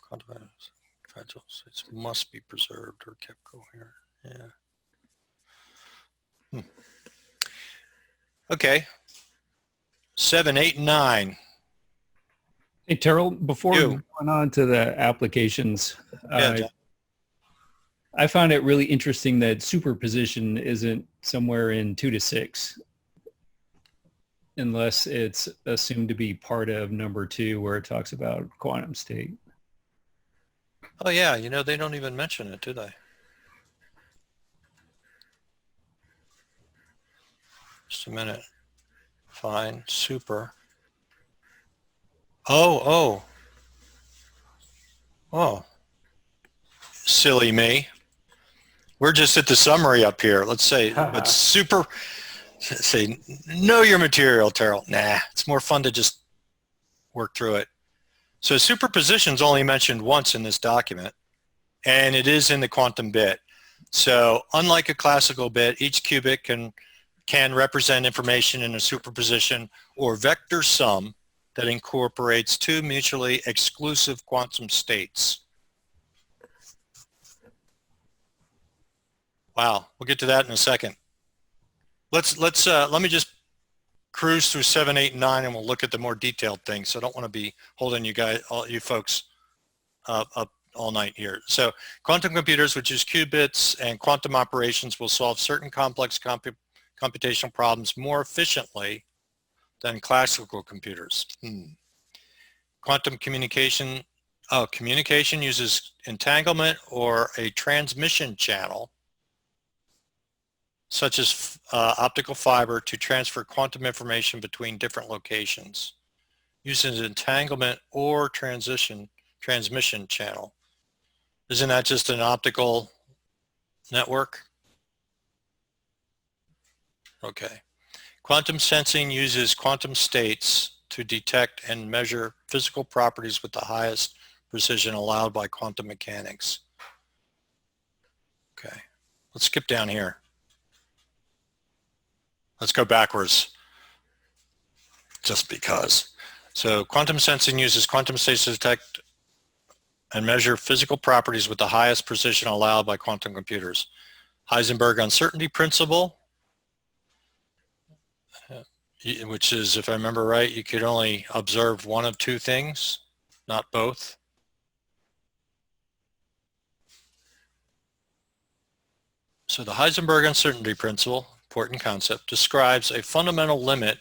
Fragile states must be preserved or kept coherent. Yeah. Okay. 7, 8, and 9. Hey, Terrill, before going on to the applications, I found it really interesting that superposition isn't somewhere in 2 to 6, unless it's assumed to be part of number 2, where it talks about quantum state. Oh yeah, they don't even mention it, do they? Just a minute. Fine, super. Oh. Silly me. We're just at the summary up here. Let's say, but super, say, know your material, Terrill. Nah, it's more fun to just work through it. So superposition is only mentioned once in this document, and it is in the quantum bit. So unlike a classical bit, each qubit can represent information in a superposition or vector sum that incorporates 2 mutually exclusive quantum states. Wow, we'll get to that in a second. Let me just cruise through 7, 8, and 9, and we'll look at the more detailed things. So I don't want to be holding you folks up all night here. So quantum computers, which is qubits and quantum operations, will solve certain complex computational problems more efficiently than classical computers. Quantum communication uses entanglement or a transmission channel, such as optical fiber, to transfer quantum information between different locations. Uses entanglement or transmission channel. Isn't that just an optical network? Okay. Quantum sensing uses quantum states to detect and measure physical properties with the highest precision allowed by quantum mechanics. Okay, let's skip down here. let's go backwards just because. So quantum sensing uses quantum states to detect and measure physical properties with the highest precision allowed by quantum computers. Heisenberg uncertainty principle, which is, if I remember right, you could only observe one of two things, not both. So the Heisenberg uncertainty principle, important concept, describes a fundamental limit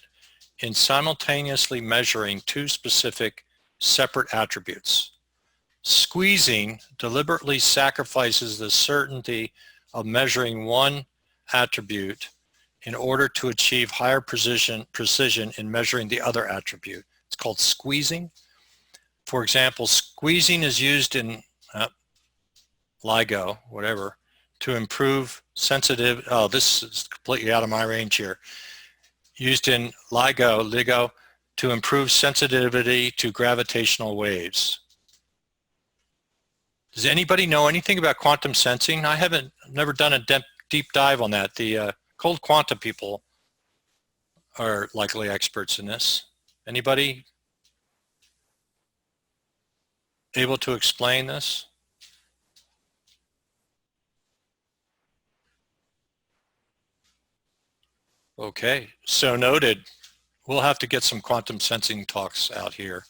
in simultaneously measuring two specific separate attributes. Squeezing deliberately sacrifices the certainty of measuring one attribute in order to achieve higher precision in measuring the other attribute. It's called squeezing. For example, squeezing is used in LIGO, whatever, to improve sensitive, oh, this is completely out of my range here. Used in LIGO to improve sensitivity to gravitational waves. Does anybody know anything about quantum sensing? I haven't, never done a deep dive on that. The cold quantum people are likely experts in this. Anybody able to explain this? Okay, so noted. We'll have to get some quantum sensing talks out here,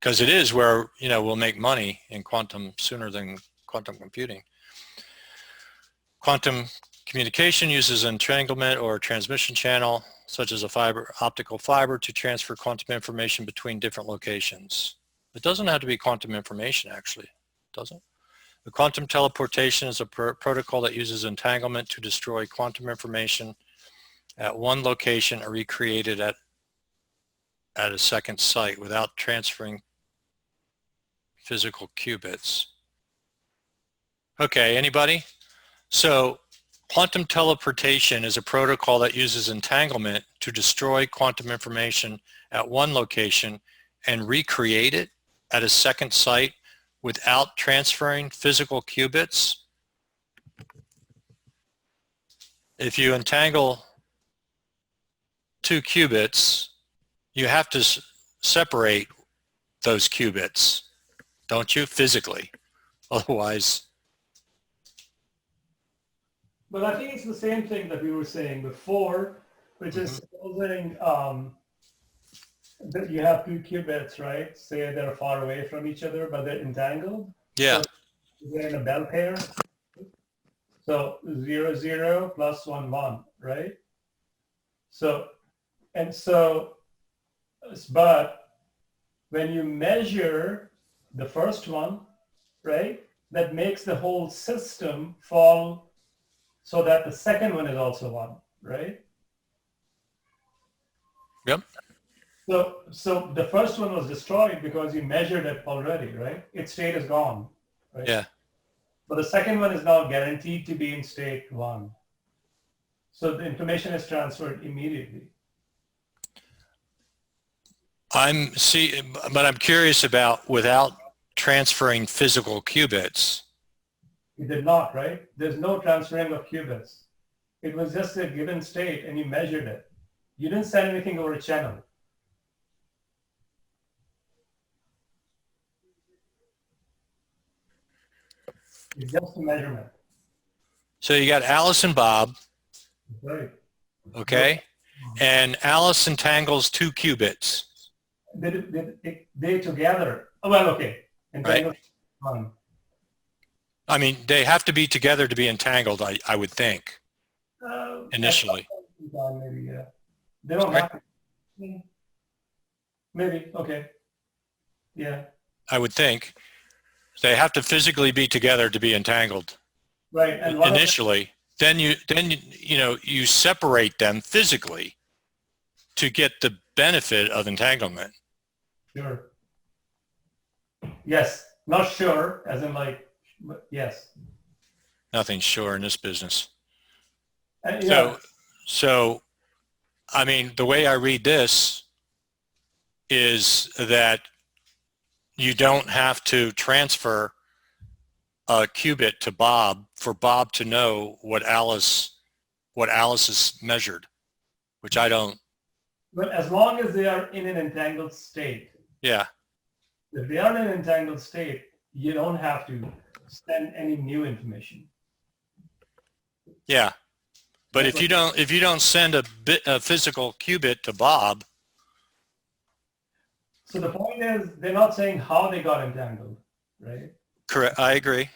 because it is where, you know, we'll make money in quantum sooner than quantum computing. Quantum communication uses entanglement or transmission channel, such as a optical fiber, to transfer quantum information between different locations. It doesn't have to be quantum information, actually, does it? The quantum teleportation is a protocol that uses entanglement to destroy quantum information at one location or recreate it at a second site without transferring physical qubits. Okay, anybody? So quantum teleportation is a protocol that uses entanglement to destroy quantum information at one location and recreate it at a second site without transferring physical qubits. If you entangle two qubits, you have to separate those qubits, don't you, physically? Otherwise. Well, I think it's the same thing that we were saying before, which is supposing that you have two qubits, right? Say they're far away from each other, but they're entangled. Yeah. So they're in a bell pair. So 0, 0 plus 1, 1, right? So, but when you measure the first one, right, that makes the whole system fall so that the second one is also 1, right? Yep. So the first one was destroyed because you measured it already, right? Its state is gone, right? Yeah. But the second one is now guaranteed to be in state 1. So the information is transferred immediately. But I'm curious about without transferring physical qubits. You did not, right? There's no transferring of qubits. It was just a given state and you measured it. You didn't send anything over a channel. It's just a measurement. So you got Alice and Bob, Right. okay? And Alice entangles two qubits. They together. Oh, well, okay. Right. I mean, they have to be together to be entangled, I would think, initially. Maybe, yeah. They don't have to. Maybe, okay. Yeah. I would think. They have to physically be together to be entangled. Right. And initially. Then you separate them physically to get the benefit of entanglement. Sure. Yes. Not sure, as in like, but yes. Nothing's sure in this business. Yeah. So, I mean, the way I read this is that you don't have to transfer a qubit to Bob for Bob to know what Alice what Alice has measured, which I don't. But as long as they are in an entangled state, Yeah. if they are in an entangled state, you don't have to send any new information. Yeah. But if you don't send a physical qubit to Bob. So the point is, they're not saying how they got entangled, right? Correct. I agree.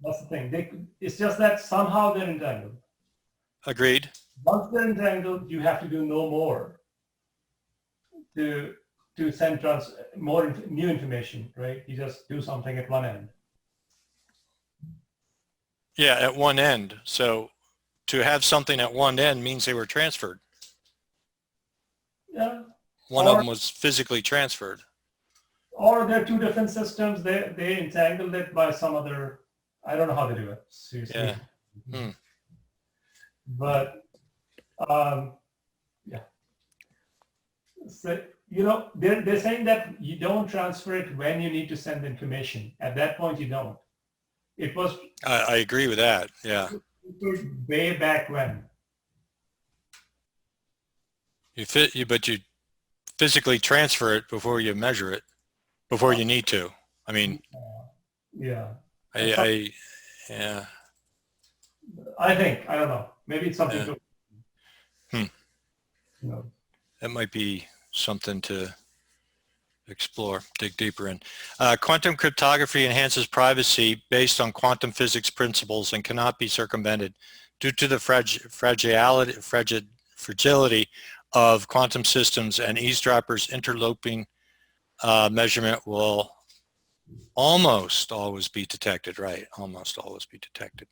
That's the thing. It's just that somehow they're entangled. Agreed. Once they're entangled, you have to do no more to send more new information, right? You just do something at one end. Yeah, at one end. So to have something at one end means they were transferred. Yeah. One of them was physically transferred. Or they're two different systems. They entangled it by some other, I don't know how they do it, seriously. Yeah. Hmm. But, yeah. So, they're saying that you don't transfer it when you need to send the At that point, you don't. It was I agree with that. Yeah. way back when. But you physically transfer it before you measure it, before you need to. I mean, Yeah. yeah. I think, I don't know. Maybe it's something Yeah. to, That might be something to explore, dig deeper in. Quantum cryptography enhances privacy based on quantum physics principles and cannot be circumvented due to the fragility of quantum systems, and eavesdroppers interloping measurement will almost always be detected, right? Almost always be detected.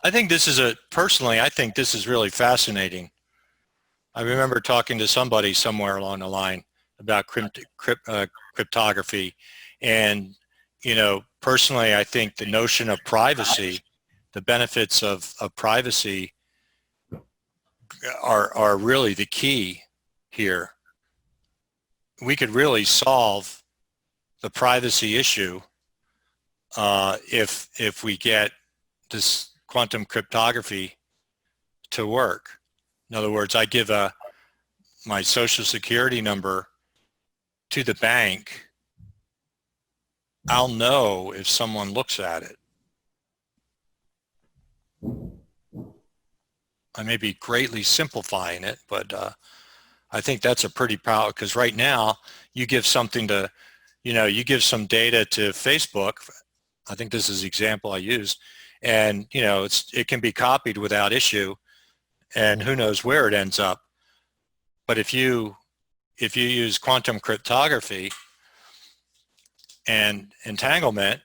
I think this is personally, I think this is really fascinating. I remember talking to somebody somewhere along the line about cryptography, and personally, I think the notion of privacy, the benefits of privacy are really the key here. We could really solve the privacy issue if we get this quantum cryptography to work. In other words, I give my social security number to the bank. I'll know if someone looks at it. I may be greatly simplifying it, but I think that's a pretty powerful, because right now you give something to, you give some data to Facebook. I think this is the example I used, and it can be copied without issue, and who knows where it ends up. But if you use quantum cryptography and entanglement,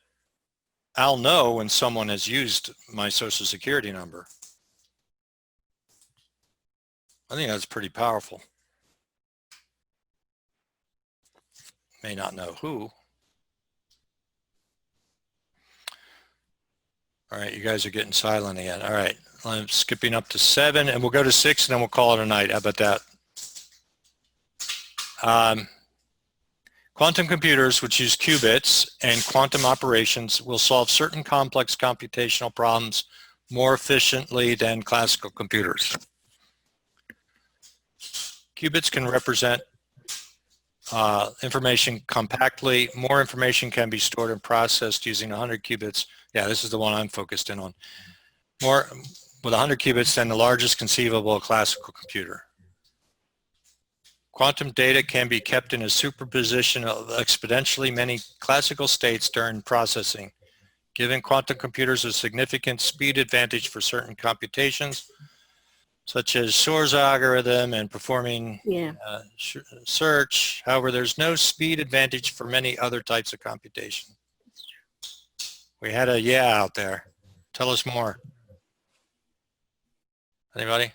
I'll know when someone has used my social security number. I think that's pretty powerful. May not know who. All right, you guys are getting silent again. All right, I'm skipping up to 7, and we'll go to 6, and then we'll call it a night. How about that? Quantum computers, which use qubits and quantum operations, will solve certain complex computational problems more efficiently than classical computers. Qubits can represent information compactly. More information can be stored and processed using 100 qubits. Yeah, this is the one I'm focused in on. More with 100 qubits than the largest conceivable classical computer. Quantum data can be kept in a superposition of exponentially many classical states during processing, giving quantum computers a significant speed advantage for certain computations, such as Shor's algorithm and performing search. However, there's no speed advantage for many other types of computation. We had a out there. Tell us more. Anybody?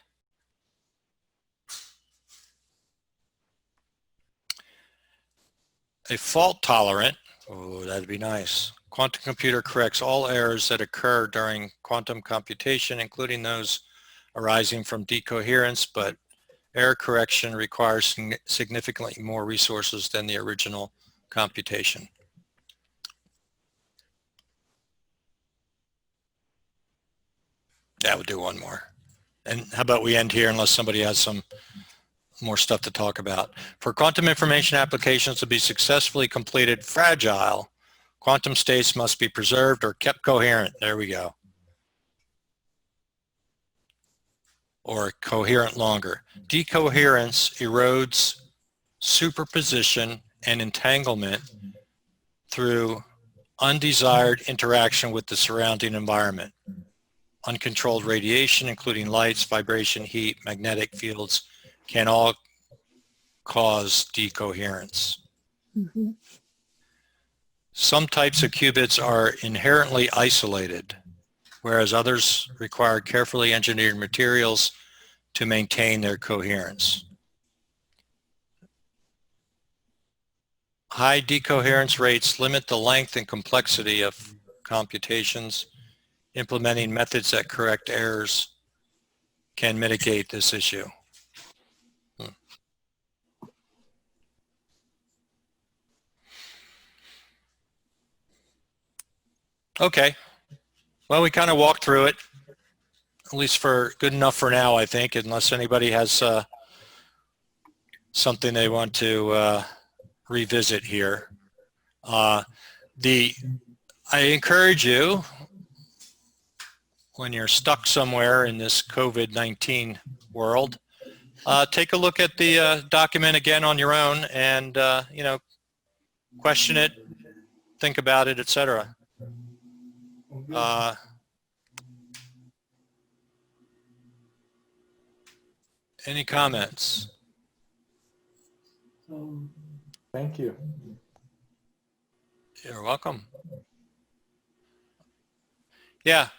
A fault tolerant, oh, that'd be nice. Quantum computer corrects all errors that occur during quantum computation, including those arising from decoherence, but error correction requires significantly more resources than the original computation. Yeah, we'll do one more. And how about we end here unless somebody has some more stuff to talk about. For quantum information applications to be successfully completed, fragile quantum states must be preserved or kept coherent. There we go. Or coherent longer. Decoherence erodes superposition and entanglement through undesired interaction with the surrounding environment. Uncontrolled radiation, including lights, vibration, heat, magnetic fields, can all cause decoherence. Mm-hmm. Some types of qubits are inherently isolated, whereas others require carefully engineered materials to maintain their coherence. High decoherence rates limit the length and complexity of computations. Implementing methods that correct errors can mitigate this issue. Okay. Well, we kind of walked through it, at least for good enough for now, I think, unless anybody has something they want to revisit here. I encourage you, when you're stuck somewhere in this COVID-19 world, take a look at the document again on your own and, you know, question it, think about it, etc. Any comments? Thank you. You're welcome. Yeah.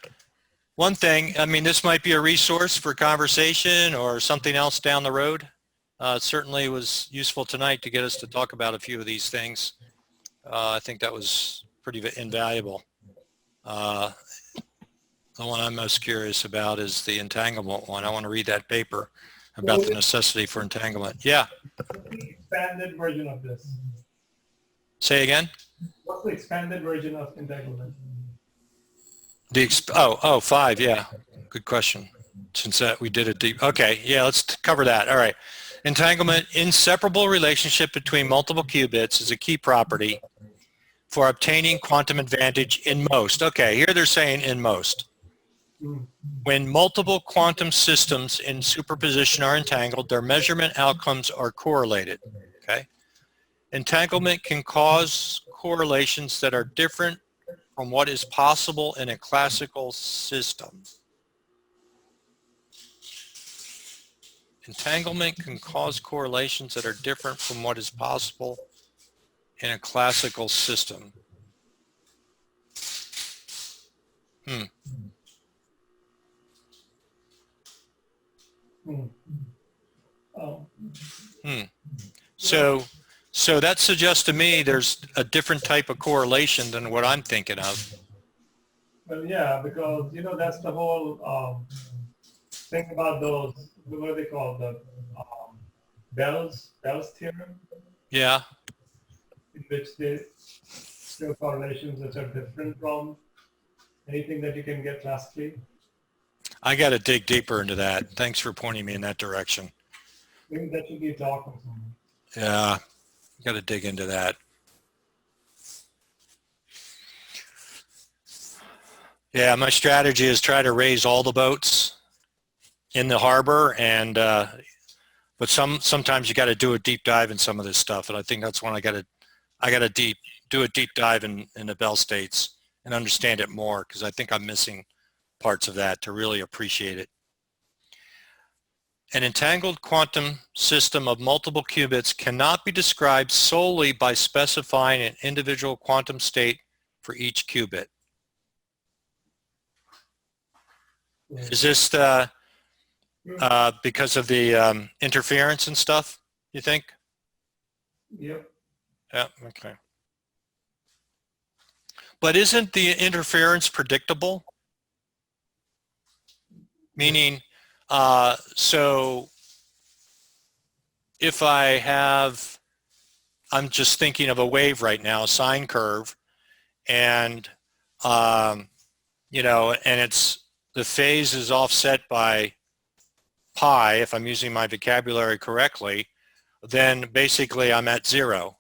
One thing, I mean, this might be a resource for conversation or something else down the road. It certainly was useful tonight to get us to talk about a few of these things. I think that was pretty invaluable. The one I'm most curious about is the entanglement one. I want to read that paper about the necessity for entanglement. Yeah. The expanded version of this. Say again? What's the expanded version of entanglement? Oh, 5, yeah. Good question. Since that we did it deep. Okay, yeah, let's cover that. All right. Entanglement, inseparable relationship between multiple qubits is a key property for obtaining quantum advantage in most. Okay, here they're saying in most. When multiple quantum systems in superposition are entangled, their measurement outcomes are correlated. Okay. Entanglement can cause correlations that are different from what is possible in a classical system. Entanglement can cause correlations that are different from what is possible in a classical system. So that suggests to me there's a different type of correlation than what I'm thinking of. Well, yeah, because, you know, that's the whole thing about those, what are they called, the Bell's theorem? Yeah. In which they show correlations which are different from anything that you can get classically. I got to dig deeper into that. Thanks for pointing me in that direction. Maybe that should be a talk or something. Yeah, got to dig into that. Yeah, my strategy is try to raise all the boats in the harbor, and but sometimes you got to do a deep dive in some of this stuff, and I think that's when I got to do a deep dive in the Bell states and understand it more, because I think I'm missing parts of that to really appreciate it. An entangled quantum system of multiple qubits cannot be described solely by specifying an individual quantum state for each qubit. Is this because of the interference and stuff, you think? Yep. Yeah, okay. But isn't the interference predictable? Meaning, so if I'm just thinking of a wave right now, a sine curve, and, you know, and the phase is offset by pi, if I'm using my vocabulary correctly, then basically I'm at 0.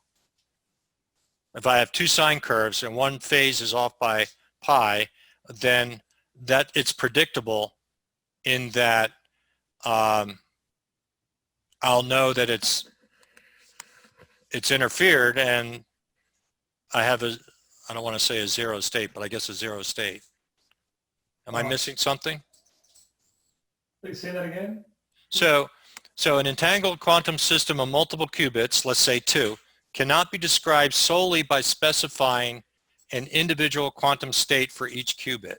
If I have two sine curves and one phase is off by pi, then that it's predictable in that I'll know that it's interfered, and I have a, I don't want to say a zero state, but I guess a zero state. Am I missing something? Please say that again. So an entangled quantum system of multiple qubits, let's say 2, cannot be described solely by specifying an individual quantum state for each qubit.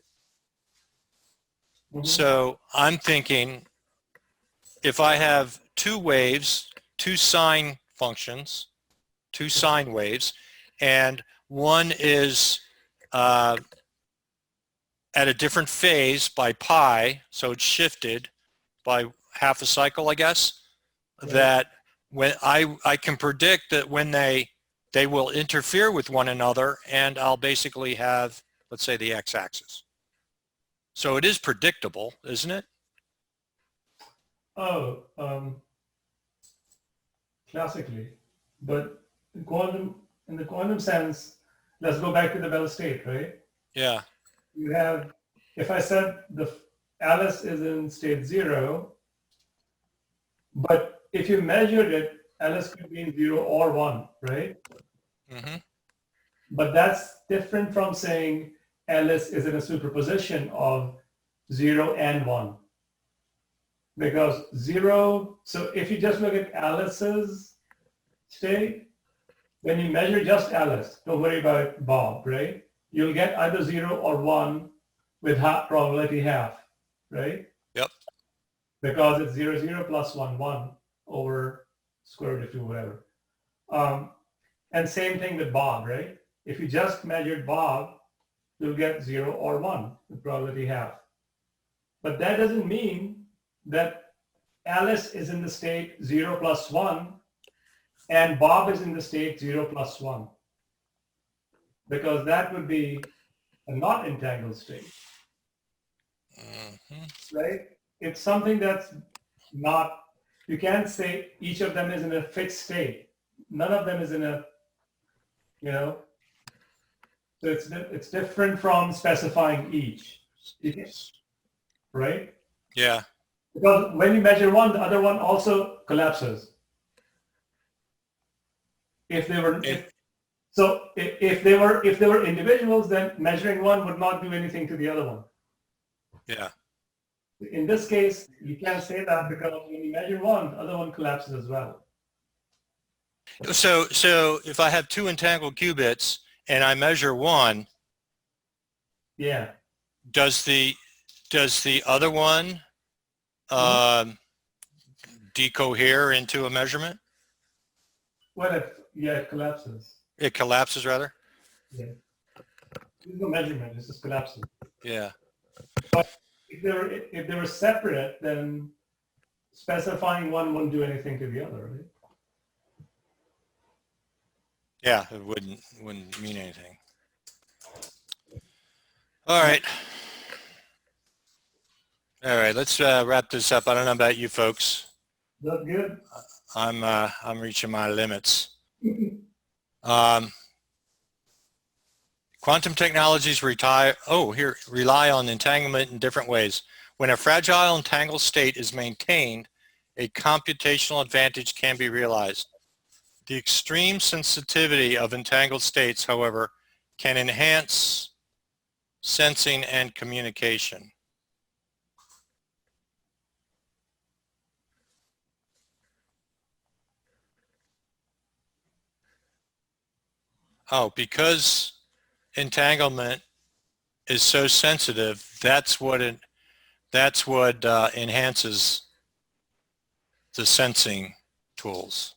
Mhm. So I'm thinking if I have two waves, two sine functions, two sine waves, and one is at a different phase by pi, so it's shifted by half a cycle, I guess, Yeah. that when I can predict that when they will interfere with one another, and I'll basically have, let's say, the x-axis. So it is predictable, isn't it? Oh, classically, but in the quantum sense, let's go back to the Bell state, right? Yeah. You have, if I said the Alice is in state 0, but if you measured it, Alice could be in 0 or 1, right? Mm-hmm. But that's different from saying Alice is in a superposition of 0 and 1. Because 0, so if you just look at Alice's state, when you measure just Alice, don't worry about Bob, right? You'll get either 0 or 1 with probability half, right? Yep. Because it's 0, 0 plus 1, 1 over square root of 2, whatever. And same thing with Bob, right? If you just measured Bob, you'll get 0 or 1 with probability half. But that doesn't mean that Alice is in the state 0 plus 1 and Bob is in the state 0 plus 1. Because that would be a not entangled state, Mm-hmm. right? It's something that's not, you can't say each of them is in a fixed state. None of them is in a, you know, so it's different from specifying each, right? Yeah. Because when you measure one, the other one also collapses. If they were, if they were individuals, then measuring one would not do anything to the other one. Yeah. In this case, you can't say that because when you measure one, the other one collapses as well. So if I have two entangled qubits and I measure one, Yeah. does the other one decohere into a measurement? Well, it collapses. It collapses, rather? Yeah. There's no measurement, it's just collapsing. Yeah. If they were separate, then specifying one wouldn't do anything to the other, right? Yeah, it wouldn't mean anything. All right. All right, let's wrap this up. I don't know about you folks. That's good. I'm reaching my limits. Quantum technologies rely on entanglement in different ways. When a fragile entangled state is maintained, a computational advantage can be realized. The extreme sensitivity of entangled states, however, can enhance sensing and communication. Oh, because entanglement is so sensitive, that's what enhances the sensing tools.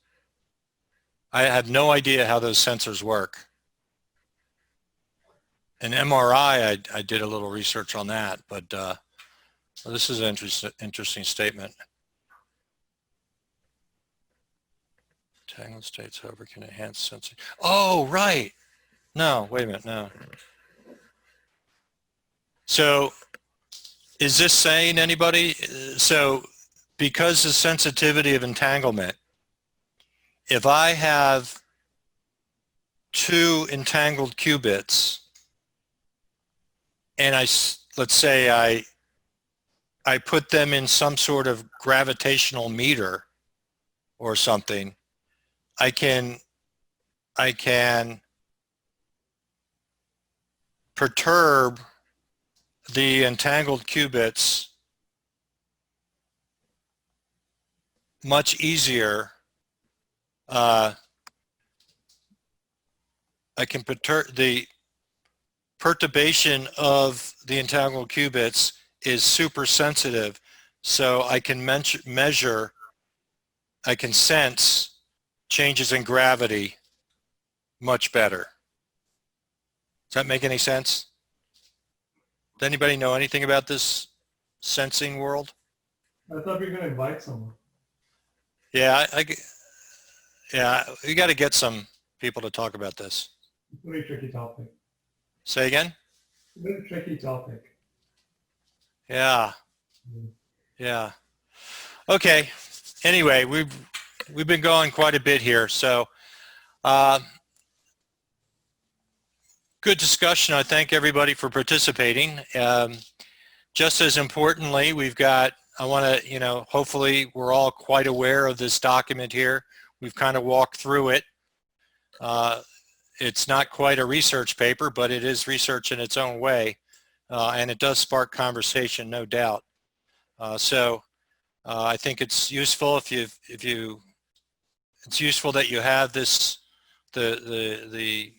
I have no idea how those sensors work. In MRI, I did a little research on that, but well, this is an interesting statement. Entangled states, however, can enhance sensing. Oh, right. No, wait a minute, no. So is this saying anybody? So because the sensitivity of entanglement, if I have two entangled qubits and let's say I put them in some sort of gravitational meter or something, I can perturb the entangled qubits much easier. I can perturb the perturbation of the entangled qubits is super sensitive, so I can measure, I can sense changes in gravity much better. Does that make any sense? Does anybody know anything about this sensing world? I thought we were going to invite someone. Yeah, yeah, you got to get some people to talk about this. It's a very tricky topic. Say again? Very tricky topic. Yeah. Yeah. Okay. Anyway, we've been going quite a bit here, so good discussion. I thank everybody for participating. Just as importantly, I want to, hopefully we're all quite aware of this document here. We've kind of walked through it. It's not quite a research paper, but it is research in its own way, and it does spark conversation, no doubt. So I think it's useful it's useful that you have this, the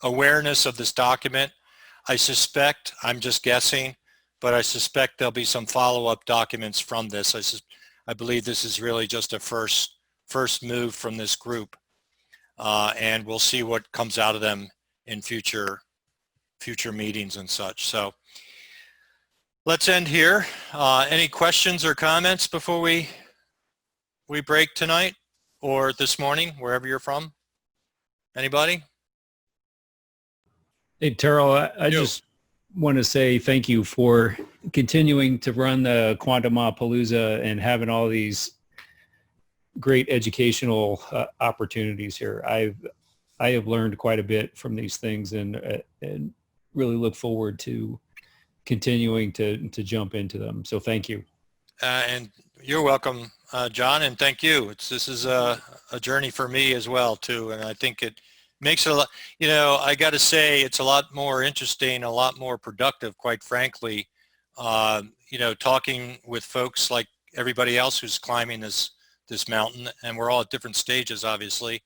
awareness of this document. I suspect, I'm just guessing, but I suspect there'll be some follow-up documents from this. I believe this is really just a first move from this group, and we'll see what comes out of them in future meetings and such. So let's end here. Any questions or comments before we break tonight or this morning, wherever you're from? Anybody? Hey, Terrill, I just want to say thank you for continuing to run the Quantumapalooza and having all these great educational opportunities here. I have learned quite a bit from these things, and really look forward to continuing to jump into them. So thank you. And you're welcome, John, and thank you. This is a journey for me as well too, and I think it makes it a lot, I got to say it's a lot more interesting, a lot more productive, quite frankly, talking with folks like everybody else who's climbing this mountain, and we're all at different stages, obviously,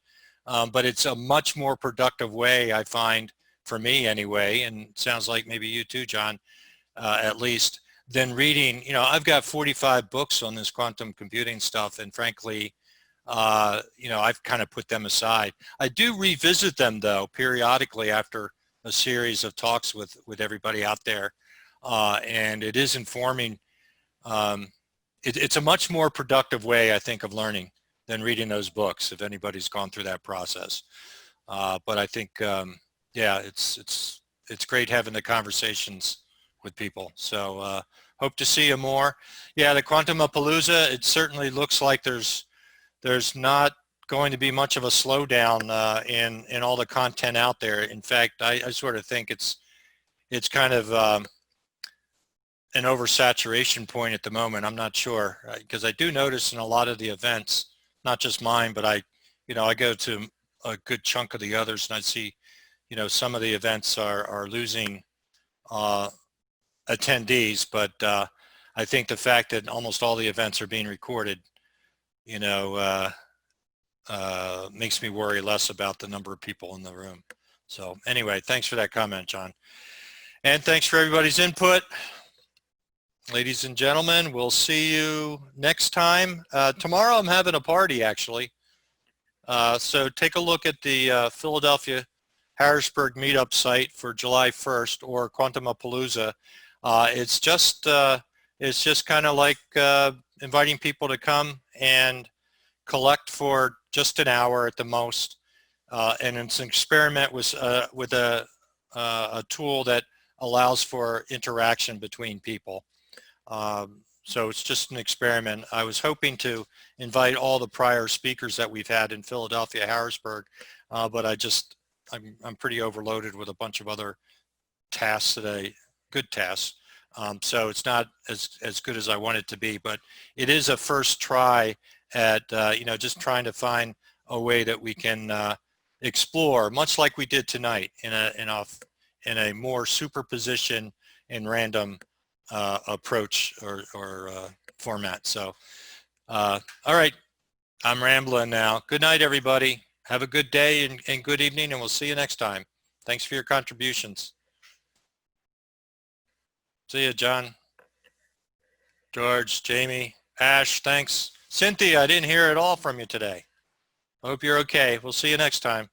but it's a much more productive way, I find, for me anyway, and it sounds like maybe you too, John, at least, than reading. I've got 45 books on this quantum computing stuff, and frankly, I've kind of put them aside. I do revisit them though periodically after a series of talks with everybody out there, and it is informing. It's a much more productive way, I think, of learning than reading those books, if anybody's gone through that process. But I think, yeah, it's great having the conversations with people. So hope to see you more. Yeah, the Quantumapalooza, it certainly looks like there's not going to be much of a slowdown in all the content out there. In fact, I sort of think it's kind of an oversaturation point at the moment. I'm not sure, because I do notice in a lot of the events, not just mine, but I go to a good chunk of the others, and I see, some of the events are losing attendees, but I think the fact that almost all the events are being recorded, makes me worry less about the number of people in the room. So anyway, thanks for that comment, John. And thanks for everybody's input. Ladies and gentlemen, we'll see you next time. Tomorrow I'm having a party, actually. So take a look at the Philadelphia Harrisburg meetup site for July 1st, or Quantumapalooza. It's just kind of like inviting people to come and collect for just an hour at the most, and it's an experiment with a tool that allows for interaction between people. So it's just an experiment. I was hoping to invite all the prior speakers that we've had in Philadelphia, Harrisburg, but I'm pretty overloaded with a bunch of other tasks today, good tasks. So it's not as good as I want it to be, but it is a first try at, just trying to find a way that we can explore, much like we did tonight, in a more superposition and random approach or format. So, all right, I'm rambling now. Good night, everybody. Have a good day and good evening, and we'll see you next time. Thanks for your contributions. See you, John, George, Jamie, Ash, thanks. Cynthia, I didn't hear at all from you today. I hope you're okay. We'll see you next time.